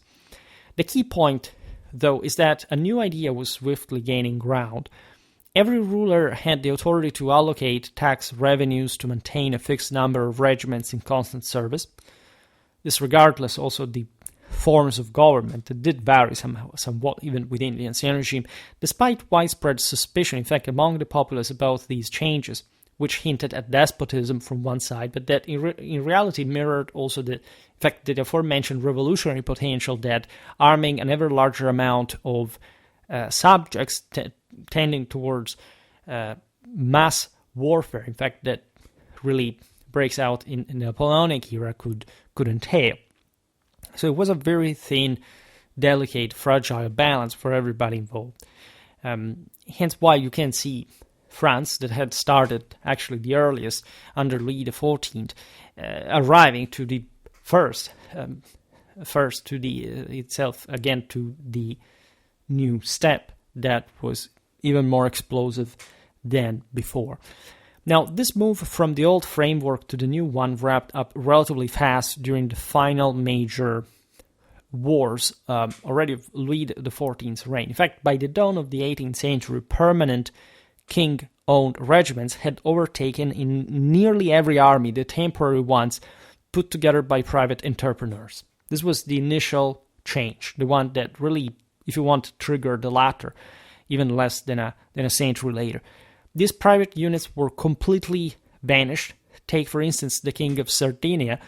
A: The key point, though, is that a new idea was swiftly gaining ground. Every ruler had the authority to allocate tax revenues to maintain a fixed number of regiments in constant service. This regardless also the forms of government that did vary somewhat even within the ancient regime, despite widespread suspicion, in fact, among the populace about these changes, which hinted at despotism from one side, but that in reality mirrored also the aforementioned revolutionary potential that arming an ever larger amount of subjects tending towards mass warfare, in fact, that really breaks out in the Napoleonic era could entail. So it was a very thin, delicate, fragile balance for everybody involved. Hence why you can see France, that had started actually the earliest under Louis XIV, arriving to the first to the itself again to the new step that was even more explosive than before. Now, this move from the old framework to the new one wrapped up relatively fast during the final major wars already of Louis XIV's reign. In fact, by the dawn of the 18th century, permanent king-owned regiments had overtaken in nearly every army the temporary ones put together by private entrepreneurs. This was the initial change, the one that really, if you want, triggered the latter, even less than a century later. These private units were completely vanished. Take, for instance, the King of Sardinia,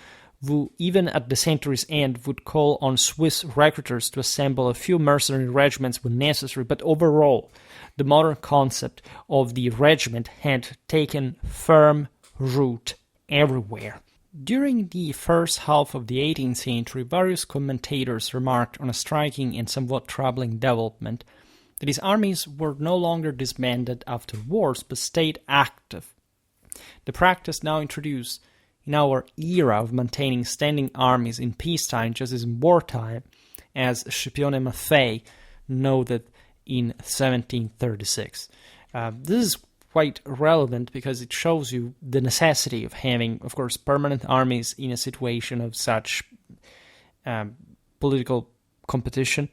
A: who even at the century's end would call on Swiss recruiters to assemble a few mercenary regiments when necessary, but overall, the modern concept of the regiment had taken firm root everywhere. During the first half of the 18th century, various commentators remarked on a striking and somewhat troubling development, that his armies were no longer disbanded after wars, but stayed active. The practice now introduced in our era of maintaining standing armies in peacetime just as in wartime, as Scipione Maffei noted in 1736. This is quite relevant because it shows you the necessity of having, of course, permanent armies in a situation of such political competition.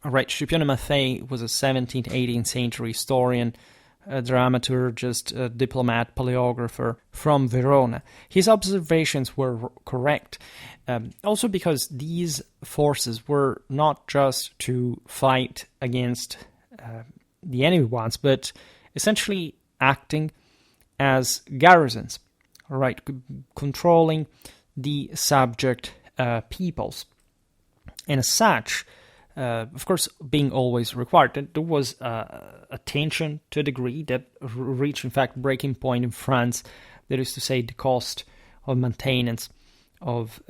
A: All right, Scipione Maffei was a 17th, 18th century historian, a dramaturgist, a diplomat, paleographer from Verona. His observations were correct, also because these forces were not just to fight against the enemy ones, but essentially acting as garrisons, all right, controlling the subject peoples. And as such, of course, being always required, there was a tension to a degree that reached, in fact, breaking point in France. That is to say, the cost of maintenance of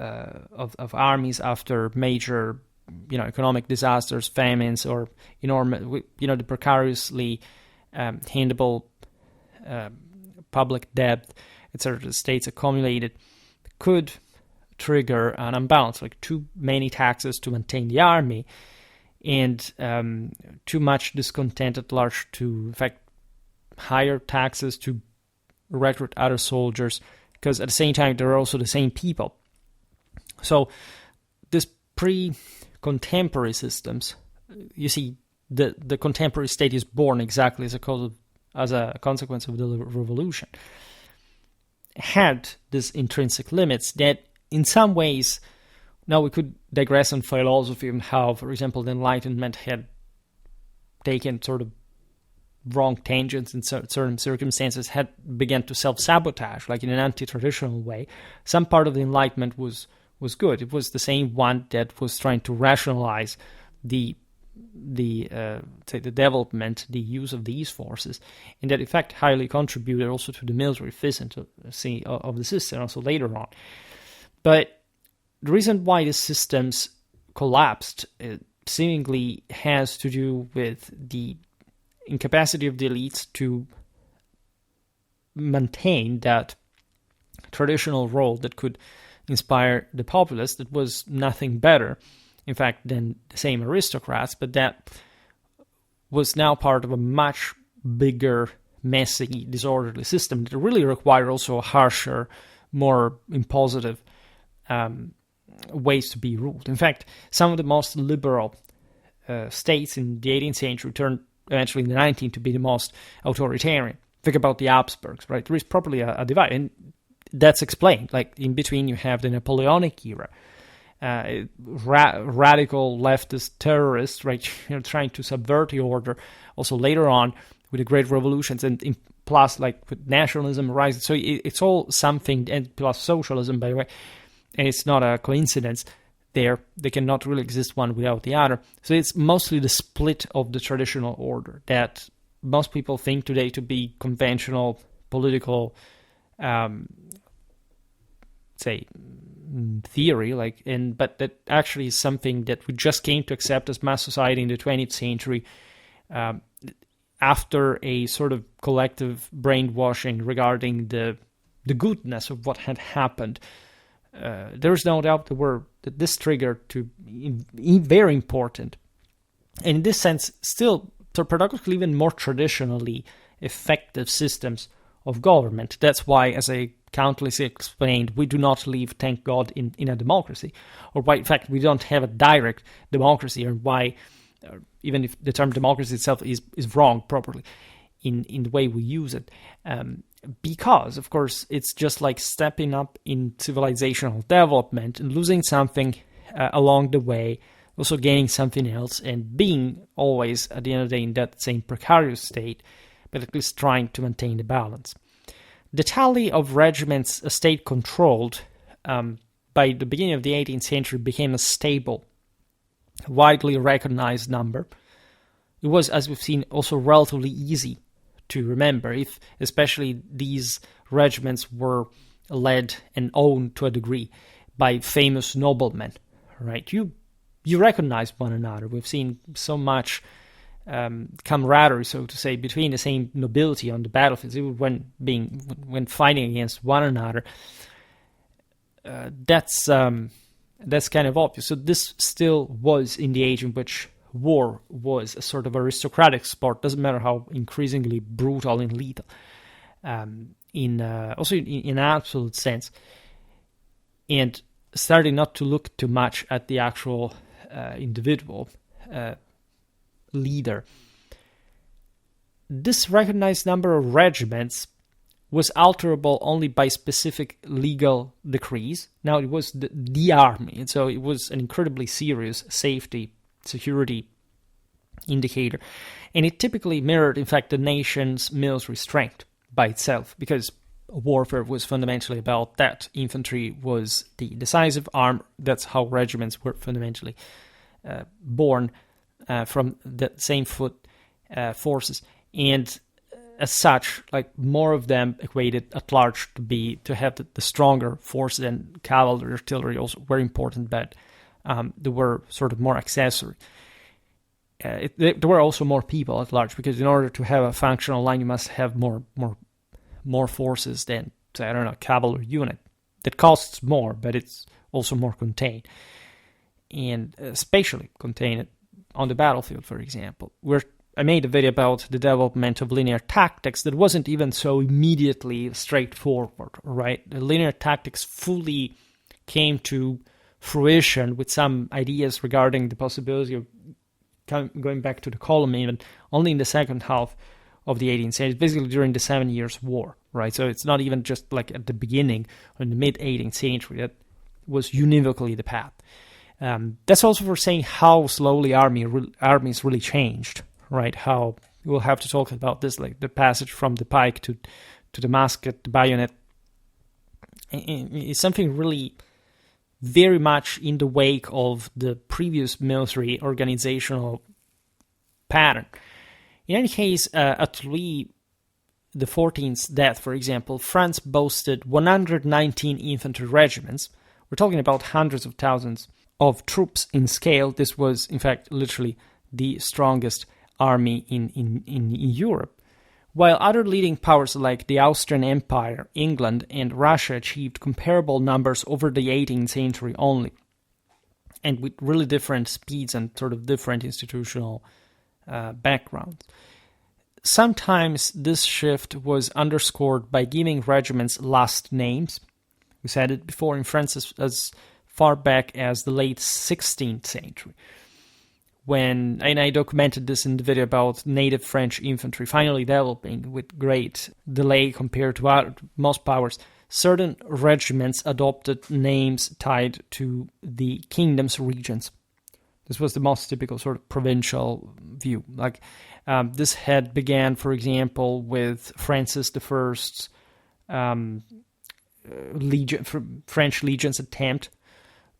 A: armies after major, economic disasters, famines, or enormous, the precariously handleable public debt, etc. The states accumulated could trigger an imbalance, like too many taxes to maintain the army, and too much discontent at large to, in fact, higher taxes to recruit other soldiers, because at the same time they're also the same people. So this pre-contemporary systems, you see, the contemporary state is born exactly as a consequence of the revolution, had these intrinsic limits that in some ways, now we could digress on philosophy and how, for example, the Enlightenment had taken sort of wrong tangents in certain circumstances, had begun to self-sabotage, like in an anti-traditional way. Some part of the Enlightenment was good. It was the same one that was trying to rationalize the development, the use of these forces, and that in fact highly contributed also to the military efficiency of the system, also later on. But the reason why the systems collapsed seemingly has to do with the incapacity of the elites to maintain that traditional role that could inspire the populace, that was nothing better, in fact, than the same aristocrats, but that was now part of a much bigger, messy, disorderly system that really required also a harsher, more impositive ways to be ruled. In fact, some of the most liberal states in the 18th century turned eventually in the 19th to be the most authoritarian. Think about the Habsburgs, right? There is probably a divide, and that's explained. Like in between, you have the Napoleonic era, radical leftist terrorists, right? Trying to subvert the order. Also later on with the Great Revolutions, and plus like with nationalism rising. So it's all something, and plus socialism, by the way. And it's not a coincidence there. They cannot really exist one without the other. So it's mostly the split of the traditional order that most people think today to be conventional political, theory, but that actually is something that we just came to accept as mass society in the 20th century, after a sort of collective brainwashing regarding the goodness of what had happened. There is no doubt that this triggered to be very important, and in this sense, still, so paradoxically, even more traditionally effective systems of government. That's why, as I countlessly explained, we do not live, thank God, in a democracy, or why, in fact, we don't have a direct democracy, or why, even if the term democracy itself is wrong properly in the way we use it. Because, of course, it's just like stepping up in civilizational development and losing something along the way, also gaining something else, and being always, at the end of the day, in that same precarious state, but at least trying to maintain the balance. The tally of regiments a state controlled by the beginning of the 18th century became a stable, widely recognized number. It was, as we've seen, also relatively easy to remember, if especially these regiments were led and owned to a degree by famous noblemen, right? You recognize one another. We've seen so much camaraderie, so to say, between the same nobility on the battlefield, when fighting against one another. That's kind of obvious. So this still was in the age in which war was a sort of aristocratic sport. Doesn't matter how increasingly brutal and lethal. Also in an absolute sense, and starting not to look too much at the actual individual leader. This recognized number of regiments was alterable only by specific legal decrees. Now, it was the army, and so it was an incredibly serious safety, security indicator. And it typically mirrored, in fact, the nation's military strength by itself, because warfare was fundamentally about that. Infantry was the decisive arm. That's how regiments were fundamentally born from the same foot forces. And as such, like, more of them equated at large to have the stronger forces, and cavalry, artillery also were important, but they were sort of more accessory. There were also more people at large, because in order to have a functional line, you must have more forces than, say, I don't know, a cavalry unit. That costs more, but it's also more contained, and spatially contained on the battlefield, for example. I made a video about the development of linear tactics that wasn't even so immediately straightforward, right? The linear tactics fully came to fruition with some ideas regarding the possibility of going back to the column even only in the second half of the 18th century, basically during the 7 Years' War, right? So it's not even just like at the beginning or in the mid-18th century. That was univocally the path. That's also for saying how slowly armies really changed, right? How we'll have to talk about this, like the passage from the pike to the musket, the bayonet. It's something really very much in the wake of the previous military organizational pattern. In any case, at Louis XIV's death, for example, France boasted 119 infantry regiments. We're talking about hundreds of thousands of troops in scale. This was, in fact, literally the strongest army in Europe. While other leading powers like the Austrian Empire, England, and Russia achieved comparable numbers over the 18th century only, and with really different speeds and sort of different institutional backgrounds. Sometimes this shift was underscored by giving regiments last names. We said it before in France as far back as the late 16th century. And I documented this in the video about native French infantry finally developing with great delay compared to most powers. Certain regiments adopted names tied to the kingdom's regions. This was the most typical sort of provincial view. Like this had began, for example, with Francis I's French legion's attempt.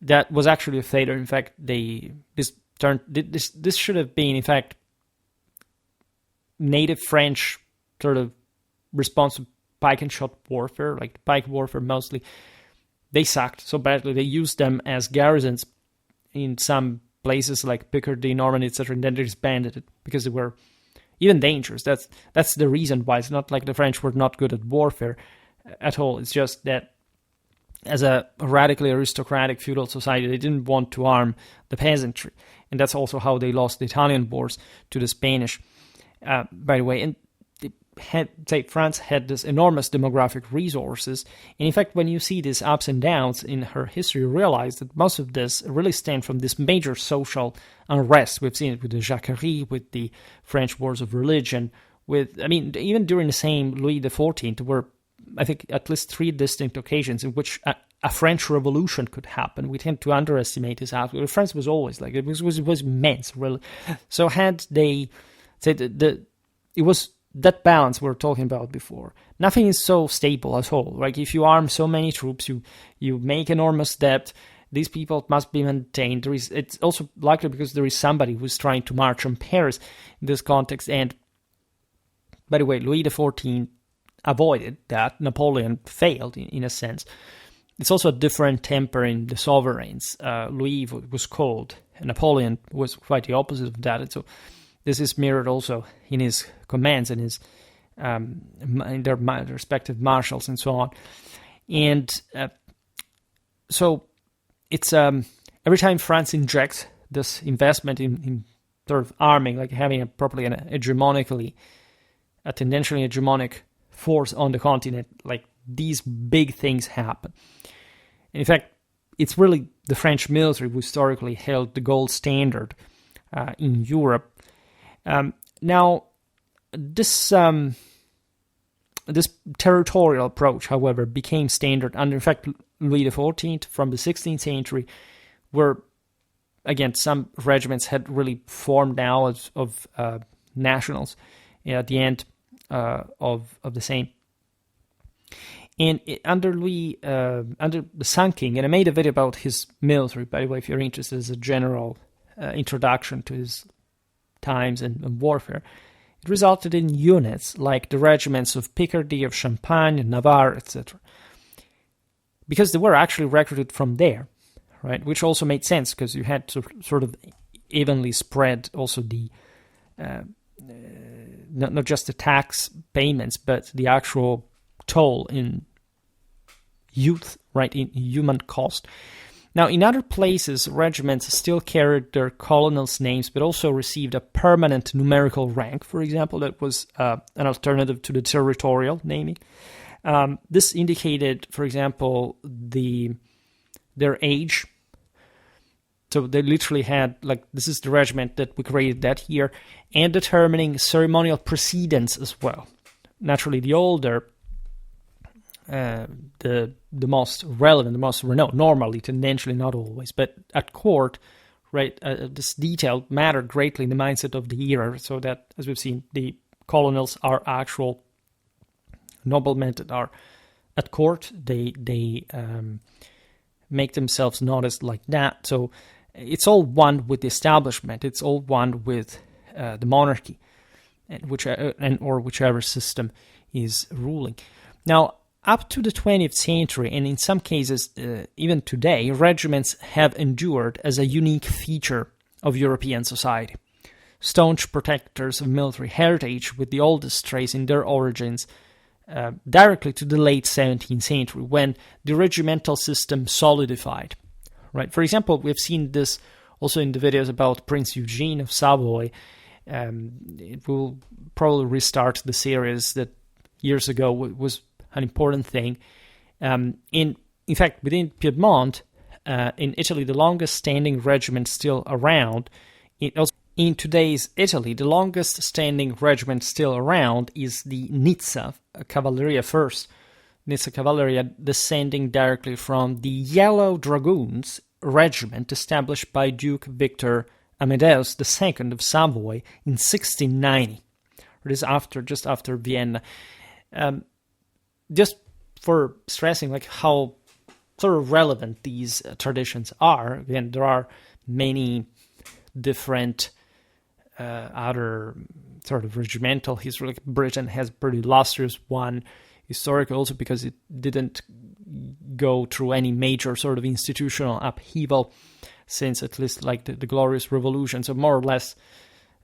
A: That was actually a failure. In fact, this should have been, in fact, native French sort of response to pike and shot warfare, like pike warfare mostly. They sucked so badly. They used them as garrisons in some places like Picardy, Normandy, etc., and then they disbanded it because they were even dangerous. That's the reason why. It's not like the French were not good at warfare at all. It's just that as a radically aristocratic feudal society, they didn't want to arm the peasantry. And that's also how they lost the Italian wars to the Spanish, by the way. And France had this enormous demographic resources. And in fact, when you see these ups and downs in her history, you realize that most of this really stems from this major social unrest. We've seen it with the Jacquerie, with the French wars of religion, even during the same Louis XIV, there were, I think, at least 3 distinct occasions in which a French Revolution could happen. We tend to underestimate this aspect. France was always like it was immense, really. So had they said it was that balance we were talking about before. Nothing is so stable at all. Like if you arm so many troops, you make enormous debt. These people must be maintained. It's also likely because there is somebody who's trying to march on Paris in this context. And by the way, Louis XIV avoided that. Napoleon failed in a sense. It's also a different temper in the sovereigns. Louis was cold, and Napoleon was quite the opposite of that. And so this is mirrored also in his commands and his in their respective marshals and so on. And so it's every time France injects this investment in sort of arming, like having a tendentially hegemonic force on the continent, like these big things happen. And in fact, it's really the French military who historically held the gold standard in Europe. Now, this territorial approach, however, became standard under, in fact, Louis XIV from the 16th century, where, again, some regiments had really formed now of nationals at the end of the same. And under the Sun King, and I made a video about his military, by the way, if you're interested, as a general introduction to his times and warfare, it resulted in units like the regiments of Picardy, of Champagne, Navarre, etc. Because they were actually recruited from there, right? Which also made sense because you had to sort of evenly spread also the not just the tax payments, but the actual toll in youth, right, in human cost. Now, in other places, regiments still carried their colonels' names, but also received a permanent numerical rank, for example, that was an alternative to the territorial naming. This indicated, for example, their age. So they literally had, like, this is the regiment that we created that year, and determining ceremonial precedence as well. Naturally, the older, the most relevant, the most renowned, normally, tendentially, not always, but at court, right, this detail mattered greatly in the mindset of the era, so that, as we've seen, the colonels are actual noblemen that are at court. They make themselves noticed like that, so it's all one with the establishment. It's all one with the monarchy, or whichever system is ruling. Now, up to the 20th century, and in some cases even today, regiments have endured as a unique feature of European society. Staunch protectors of military heritage, with the oldest tracing their origins directly to the late 17th century, when the regimental system solidified. Right. For example, we've seen this also in the videos about Prince Eugene of Savoy. It will probably restart the series that years ago was an important thing. In in fact, within Piedmont, in Italy, the longest standing regiment still around, in today's Italy, the longest standing regiment still around is the Nizza Cavalleria First. Nizza Cavalleria, descending directly from the Yellow Dragoons regiment established by Duke Victor Amadeus II of Savoy in 1690. It is just after Vienna. Just for stressing like how sort of relevant these traditions are. Again, there are many different other sort of regimental history. Like Britain has a pretty illustrious one, historical also because it didn't go through any major sort of institutional upheaval since at least like the Glorious Revolution. So more or less,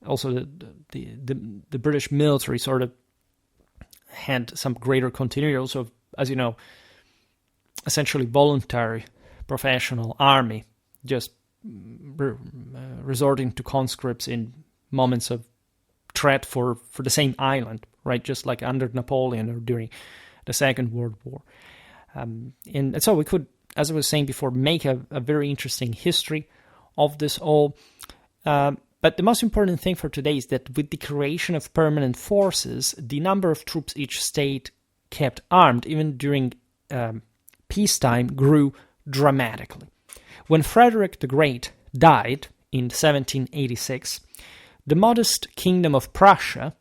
A: also the British military sort of had some greater continuity. Also, as you know, essentially voluntary professional army, just resorting to conscripts in moments of threat for the same island, right? Just like under Napoleon or during the Second World War. And so we could, as I was saying before, make a very interesting history of this all. But the most important thing for today is that with the creation of permanent forces, the number of troops each state kept armed, even during peacetime, grew dramatically. When Frederick the Great died in 1786, the modest kingdom of Prussia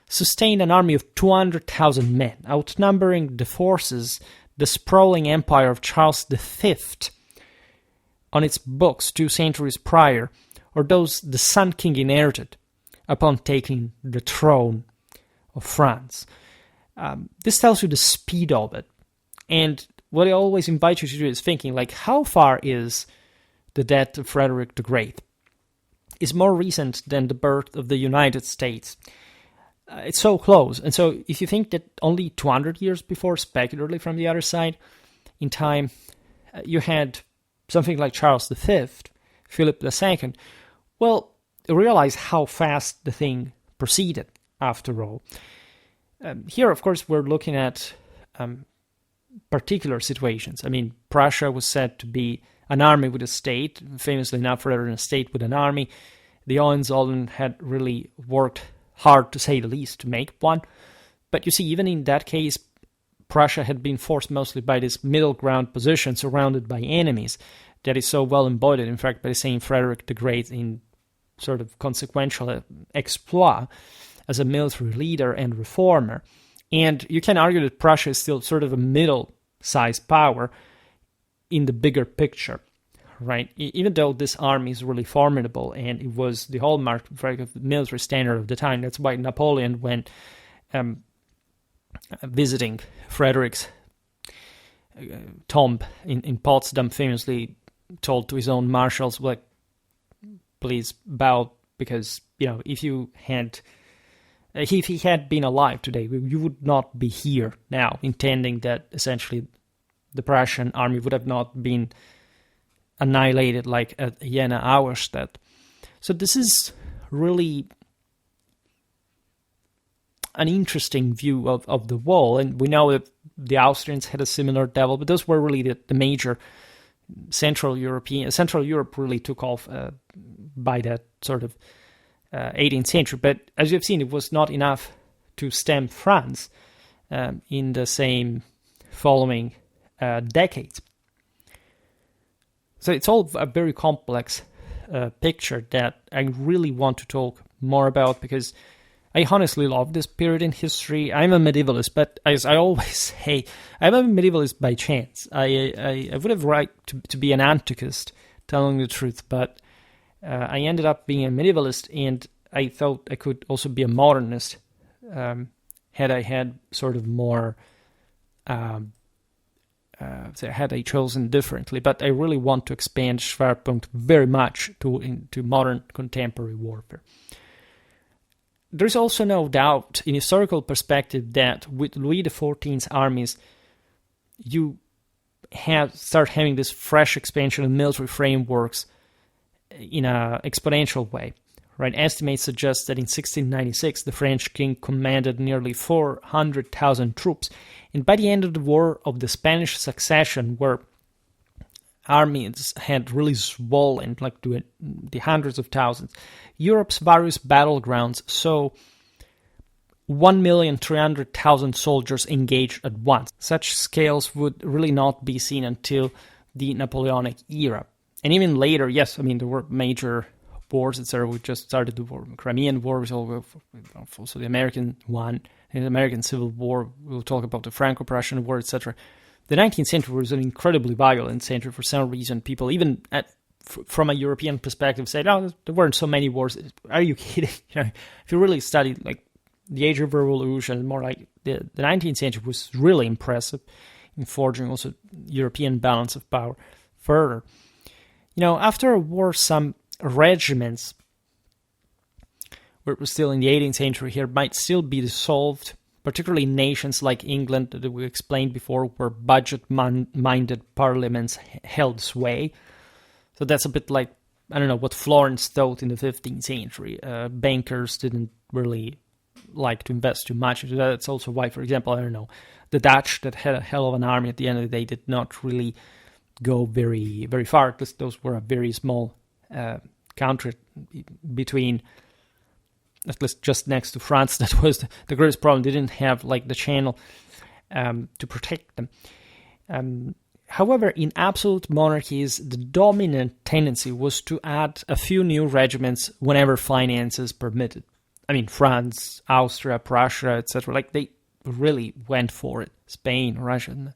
A: sustained an army of 200,000 men, outnumbering the forces the sprawling empire of Charles V on its books 2 centuries prior, or those the Sun King inherited upon taking the throne of France. This tells you the speed of it. And what I always invite you to do is thinking, like, how far is the death of Frederick the Great? Is more recent than the birth of the United States. It's so close. And so if you think that only 200 years before, speculatively from the other side in time, you had something like Charles V, Philip II, well, realize how fast the thing proceeded after all. Here, of course, we're looking at particular situations. I mean, Prussia was said to be an army with a state, famously enough, rather than a state with an army. The Hohenzollern had really worked hard, to say the least, to make one. But you see, even in that case, Prussia had been forced mostly by this middle ground position surrounded by enemies that is so well embodied, in fact, by Saint Frederick the Great in sort of consequential exploit as a military leader and reformer. And you can argue that Prussia is still sort of a middle-sized power in the bigger picture, right? Even though this army is really formidable and it was the hallmark of the military standard of the time. That's why Napoleon, when visiting Frederick's tomb in Potsdam, famously told to his own marshals, like, please bow, because, you know, if he had been alive today, you would not be here now, intending that essentially the Prussian army would have not been annihilated like at Jena Auerstedt. So this is really an interesting view of the wall, and we know that the Austrians had a similar devil, but those were really the major Central Europe really took off by that sort of 18th century. But as you've seen, it was not enough to stem France in the same following decades. So it's all a very complex picture that I really want to talk more about, because I honestly love this period in history. I'm a medievalist, but as I always say, I'm a medievalist by chance. I would have liked to be an antiquist, telling the truth, but I ended up being a medievalist, and I thought I could also be a modernist had I had sort of more, had I chosen differently. But I really want to expand Schwerpunkt very much into modern contemporary warfare. There's also no doubt, in historical perspective, that with Louis XIV's armies, you start having this fresh expansion of military frameworks in an exponential way, right? Estimates suggest that in 1696, the French king commanded nearly 400,000 troops. And by the end of the War of the Spanish Succession, where armies had really swollen, like to the hundreds of thousands, Europe's various battlegrounds saw 1,300,000 soldiers engaged at once. Such scales would really not be seen until the Napoleonic era. And even later, yes, I mean, there were major wars, etc. We just started the war, Crimean War, was also the American one, and the American Civil War. We'll talk about the Franco-Prussian War, etc. The 19th century was an incredibly violent century for some reason. People, even from a European perspective, said, "Oh, there weren't so many wars." Are you kidding? If you really study like the Age of Revolution, more like the 19th century was really impressive in forging also European balance of power further. After a war, some regiments, we're still in the 18th century here, might still be dissolved, particularly nations like England that we explained before, where budget-minded parliaments held sway. So that's a bit like, I don't know, what Florence thought in the 15th century. Bankers didn't really like to invest too much into that. That's also why, for example, I don't know, the Dutch that had a hell of an army at the end of the day did not really go very, very far. Those were a very small country between, at least just next to France. That was the greatest problem. They didn't have like the channel to protect them. However, in absolute monarchies, the dominant tendency was to add a few new regiments whenever finances permitted. I mean, France, Austria, Prussia, etc. Like they really went for it. Spain, Russia.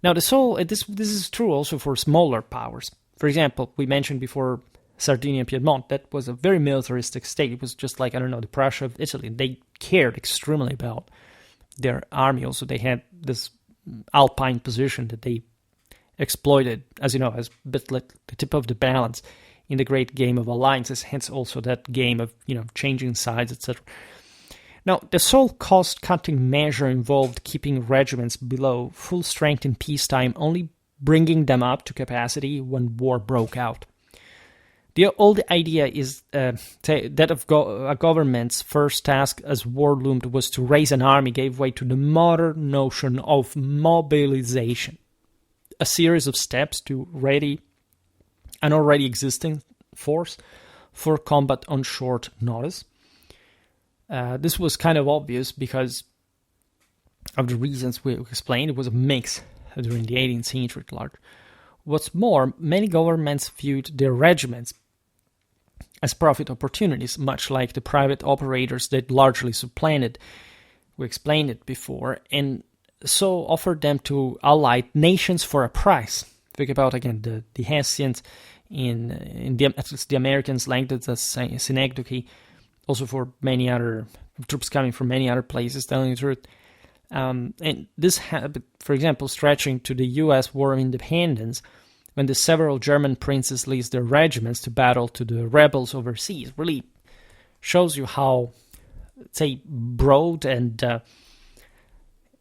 A: Now, this is true also for smaller powers. For example, we mentioned before Sardinia and Piedmont. That was a very militaristic state. It was just like, I don't know, the Prussia of Italy. They cared extremely about their army. Also, they had this alpine position that they exploited, as you know, as a bit like the tip of the balance in the great game of alliances, hence also that game of, changing sides, etc. Now, the sole cost-cutting measure involved keeping regiments below full strength in peacetime, only bringing them up to capacity when war broke out. The old idea is that of a government's first task as war loomed was to raise an army gave way to the modern notion of mobilization, a series of steps to ready an already existing force for combat on short notice. This was kind of obvious because of the reasons we explained. It was a mix during the 18th century at large. What's more, many governments viewed their regiments as profit opportunities, much like the private operators that largely supplanted. We explained it before, and so offered them to allied nations for a price. Think about, again, the Hessians in the American slang, that's a synecdoche, also for many other troops coming from many other places, telling the truth. And this had, for example, stretching to the U.S. War of Independence, when the several German princes leased their regiments to battle to the rebels overseas, really shows you how, say, broad and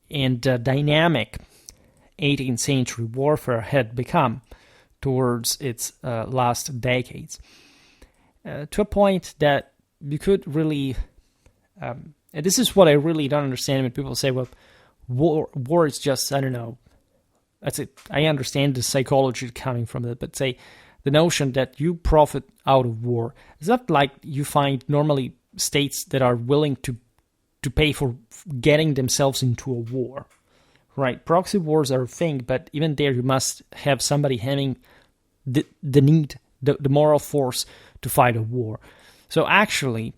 A: dynamic 18th century warfare had become towards its last decades, to a point that you could really, and this is what I really don't understand when people say, well, war is just, I don't know, that's it. I understand the psychology coming from it, but say the notion that you profit out of war is not like you find normally states that are willing to pay for getting themselves into a war, right? Proxy wars are a thing, but even there you must have somebody having the need, the moral force to fight a war. So actually,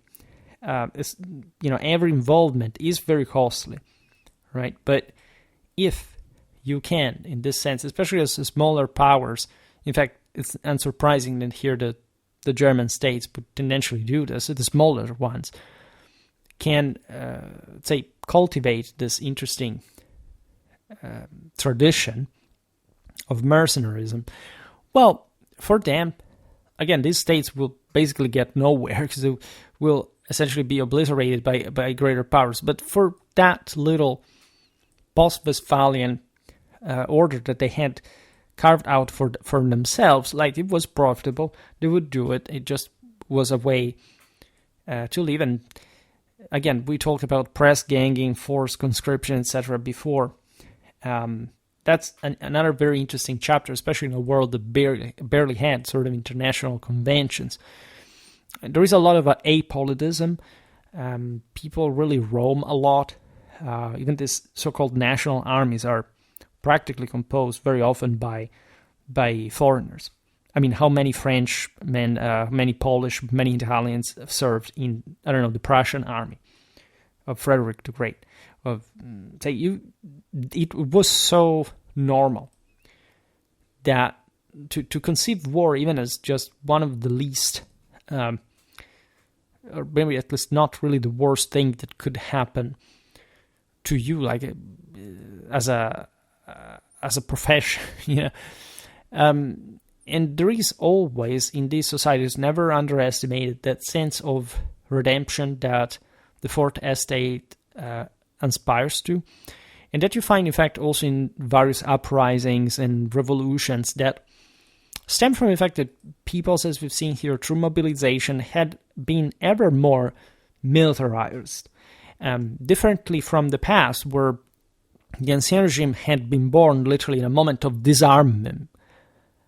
A: every involvement is very costly, right? But if you can, in this sense, especially as smaller powers, in fact, it's unsurprising that here the German states potentially do this, the smaller ones can, cultivate this interesting tradition of mercenarism. Well, for them, again, these states will basically get nowhere because they will essentially be obliterated by greater powers. But for that little post-Westphalian order that they had carved out for themselves, like it was profitable, they would do it. It just was a way to live. And again, we talked about press ganging, forced conscription, etc. before. That's another very interesting chapter, especially in a world that barely had sort of international conventions. And there is a lot of apoliticism. People really roam a lot. Even these so-called national armies are practically composed very often by foreigners. I mean, how many French men, many Polish, many Italians have served in, I don't know, the Prussian army of Frederick the Great? It was so normal that to conceive war even as just one of the least, or maybe at least not really the worst thing that could happen to you, like as a profession, and there is always in these societies, never underestimated that sense of redemption that the Fourth Estate aspires to, and that you find in fact also in various uprisings and revolutions that stem from the fact that peoples, as we've seen here, through mobilization had been ever more militarized, differently from the past where the Ancien regime had been born literally in a moment of disarmament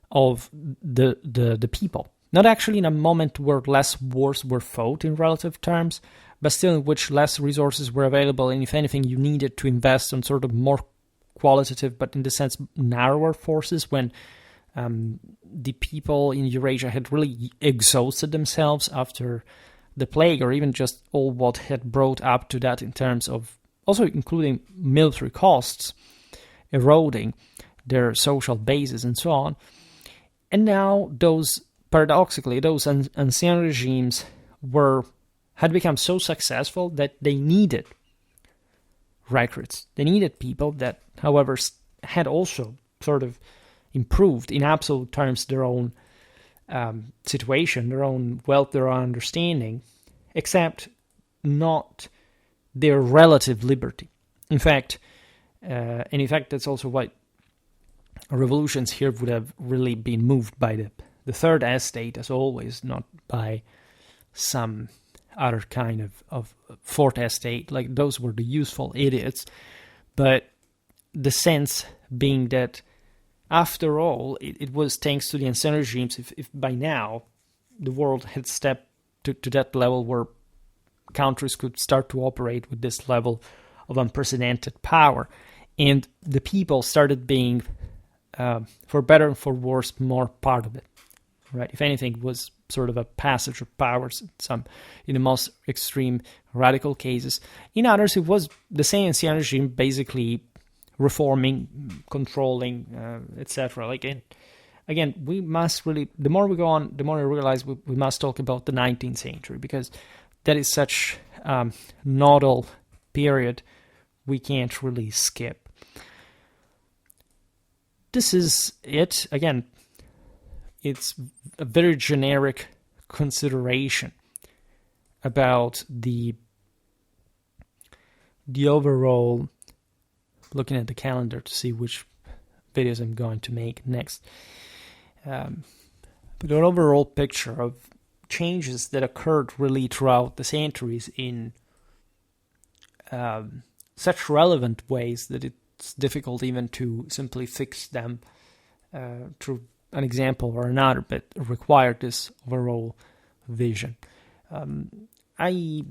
A: of the people. Not actually in a moment where less wars were fought in relative terms, but still in which less resources were available, and if anything, you needed to invest on sort of more qualitative, but in the sense narrower forces, when the people in Eurasia had really exhausted themselves after the plague, or even just all what had brought up to that in terms of also including military costs, eroding their social bases and so on. And now paradoxically, those ancien regimes had become so successful that they needed recruits. They needed people that, however, had also sort of improved in absolute terms their own situation, their own wealth, their own understanding, except not their relative liberty. In fact, that's also why revolutions here would have really been moved by the Third Estate, as always, not by some other kind of Fourth Estate. Like, those were the useful idiots. But the sense being that, after all, it was thanks to the ancien regimes, if by now the world had stepped to that level where countries could start to operate with this level of unprecedented power, and the people started being, for better and for worse, more part of it. Right? If anything, it was sort of a passage of powers in the most extreme radical cases. In others, it was the same ancien regime basically reforming, controlling, etc. Like, again, we must really, the more we go on, the more I realize we must talk about the 19th century, because that is such nodal period we can't really skip. This is it. Again, it's a very generic consideration about the overall, looking at the calendar to see which videos I'm going to make next. But an overall picture of changes that occurred really throughout the centuries in such relevant ways that it's difficult even to simply fix them through an example or another, but required this overall vision. I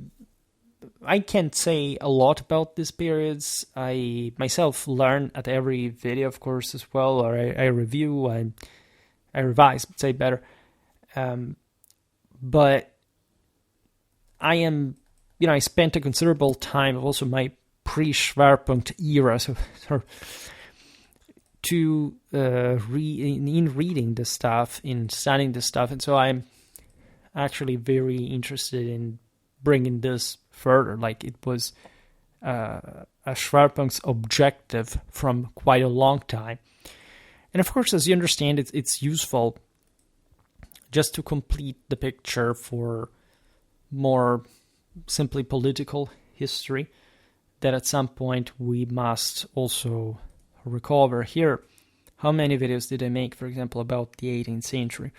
A: can't say a lot about these periods. I myself learn at every video, of course, as well, or I review, I revise, say better. But I am, I spent a considerable time of also my pre-Schwerpunkt era, so in reading this stuff, in studying this stuff, and so I'm actually very interested in bringing this further. Like, it was a Schwerpunkt's objective from quite a long time. And of course, as you understand, it's useful just to complete the picture for more simply political history that at some point we must also recover. Here, how many videos did I make, for example, about the 18th century?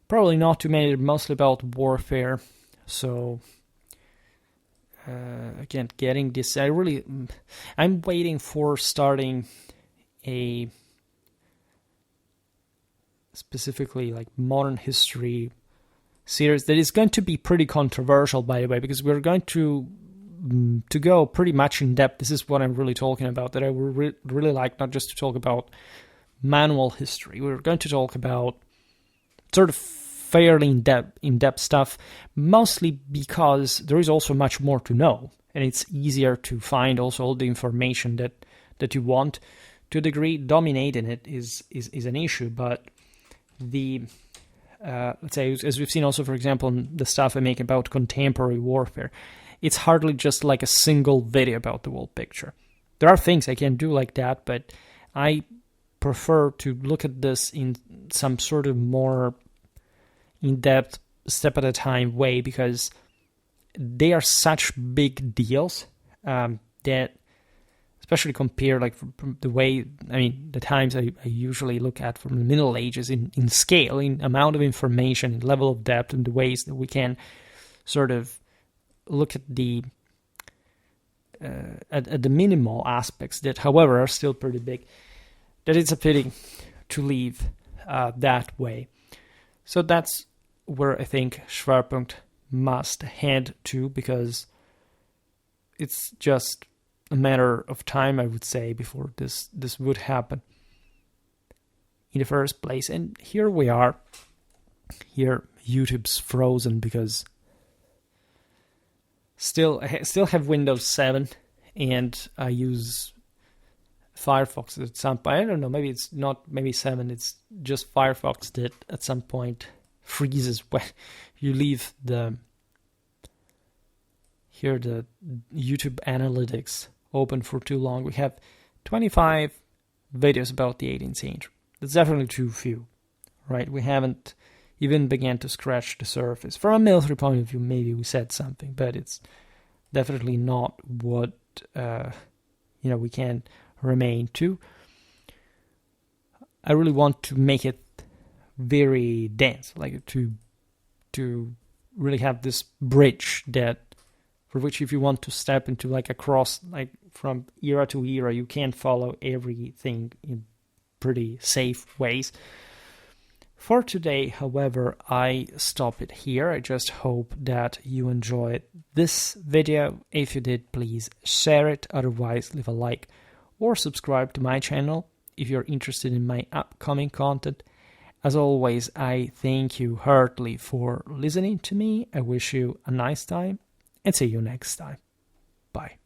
A: probably not too many, mostly about warfare. So again, getting this, I'm waiting for starting a specifically like modern history series that is going to be pretty controversial, by the way, because we're going to go pretty much in depth. This is what I'm really talking about, that I would really like, not just to talk about manual history. We're going to talk about sort of fairly in-depth stuff, mostly because there is also much more to know, and it's easier to find also all the information that you want. To a degree, dominating it is an issue, but the let's say, as we've seen also, for example, in the stuff I make about contemporary warfare, it's hardly just like a single video about the whole picture. There are things I can do like that, but I prefer to look at this in some sort of more in-depth, step-at-a-time way, because they are such big deals that, especially compared, like, from the way, the times I usually look at from the Middle Ages in scale, in amount of information, in level of depth, and the ways that we can sort of look at the at the minimal aspects that, however, are still pretty big, that it's a pity to leave that way. So that's where I think Schwerpunkt must head to, because it's just a matter of time, I would say, before this would happen in the first place. And here we are. Here YouTube's frozen because I still have Windows 7, and I use Firefox at some point. I don't know, maybe it's not, maybe 7, it's just Firefox that at some point freezes when you leave the YouTube analytics open for too long. We have 25 videos about the 18th century. That's definitely too few, right? We haven't even began to scratch the surface. From a military point of view, maybe we said something, but it's definitely not what we can remain to. I really want to make it very dense, like to really have this bridge that, for which if you want to step into like across, like from era to era, you can follow everything in pretty safe ways. For today, however, I stop it here. I just hope that you enjoyed this video. If you did, please share it. Otherwise, leave a like or subscribe to my channel if you're interested in my upcoming content. As always, I thank you heartily for listening to me. I wish you a nice time, and see you next time. Bye.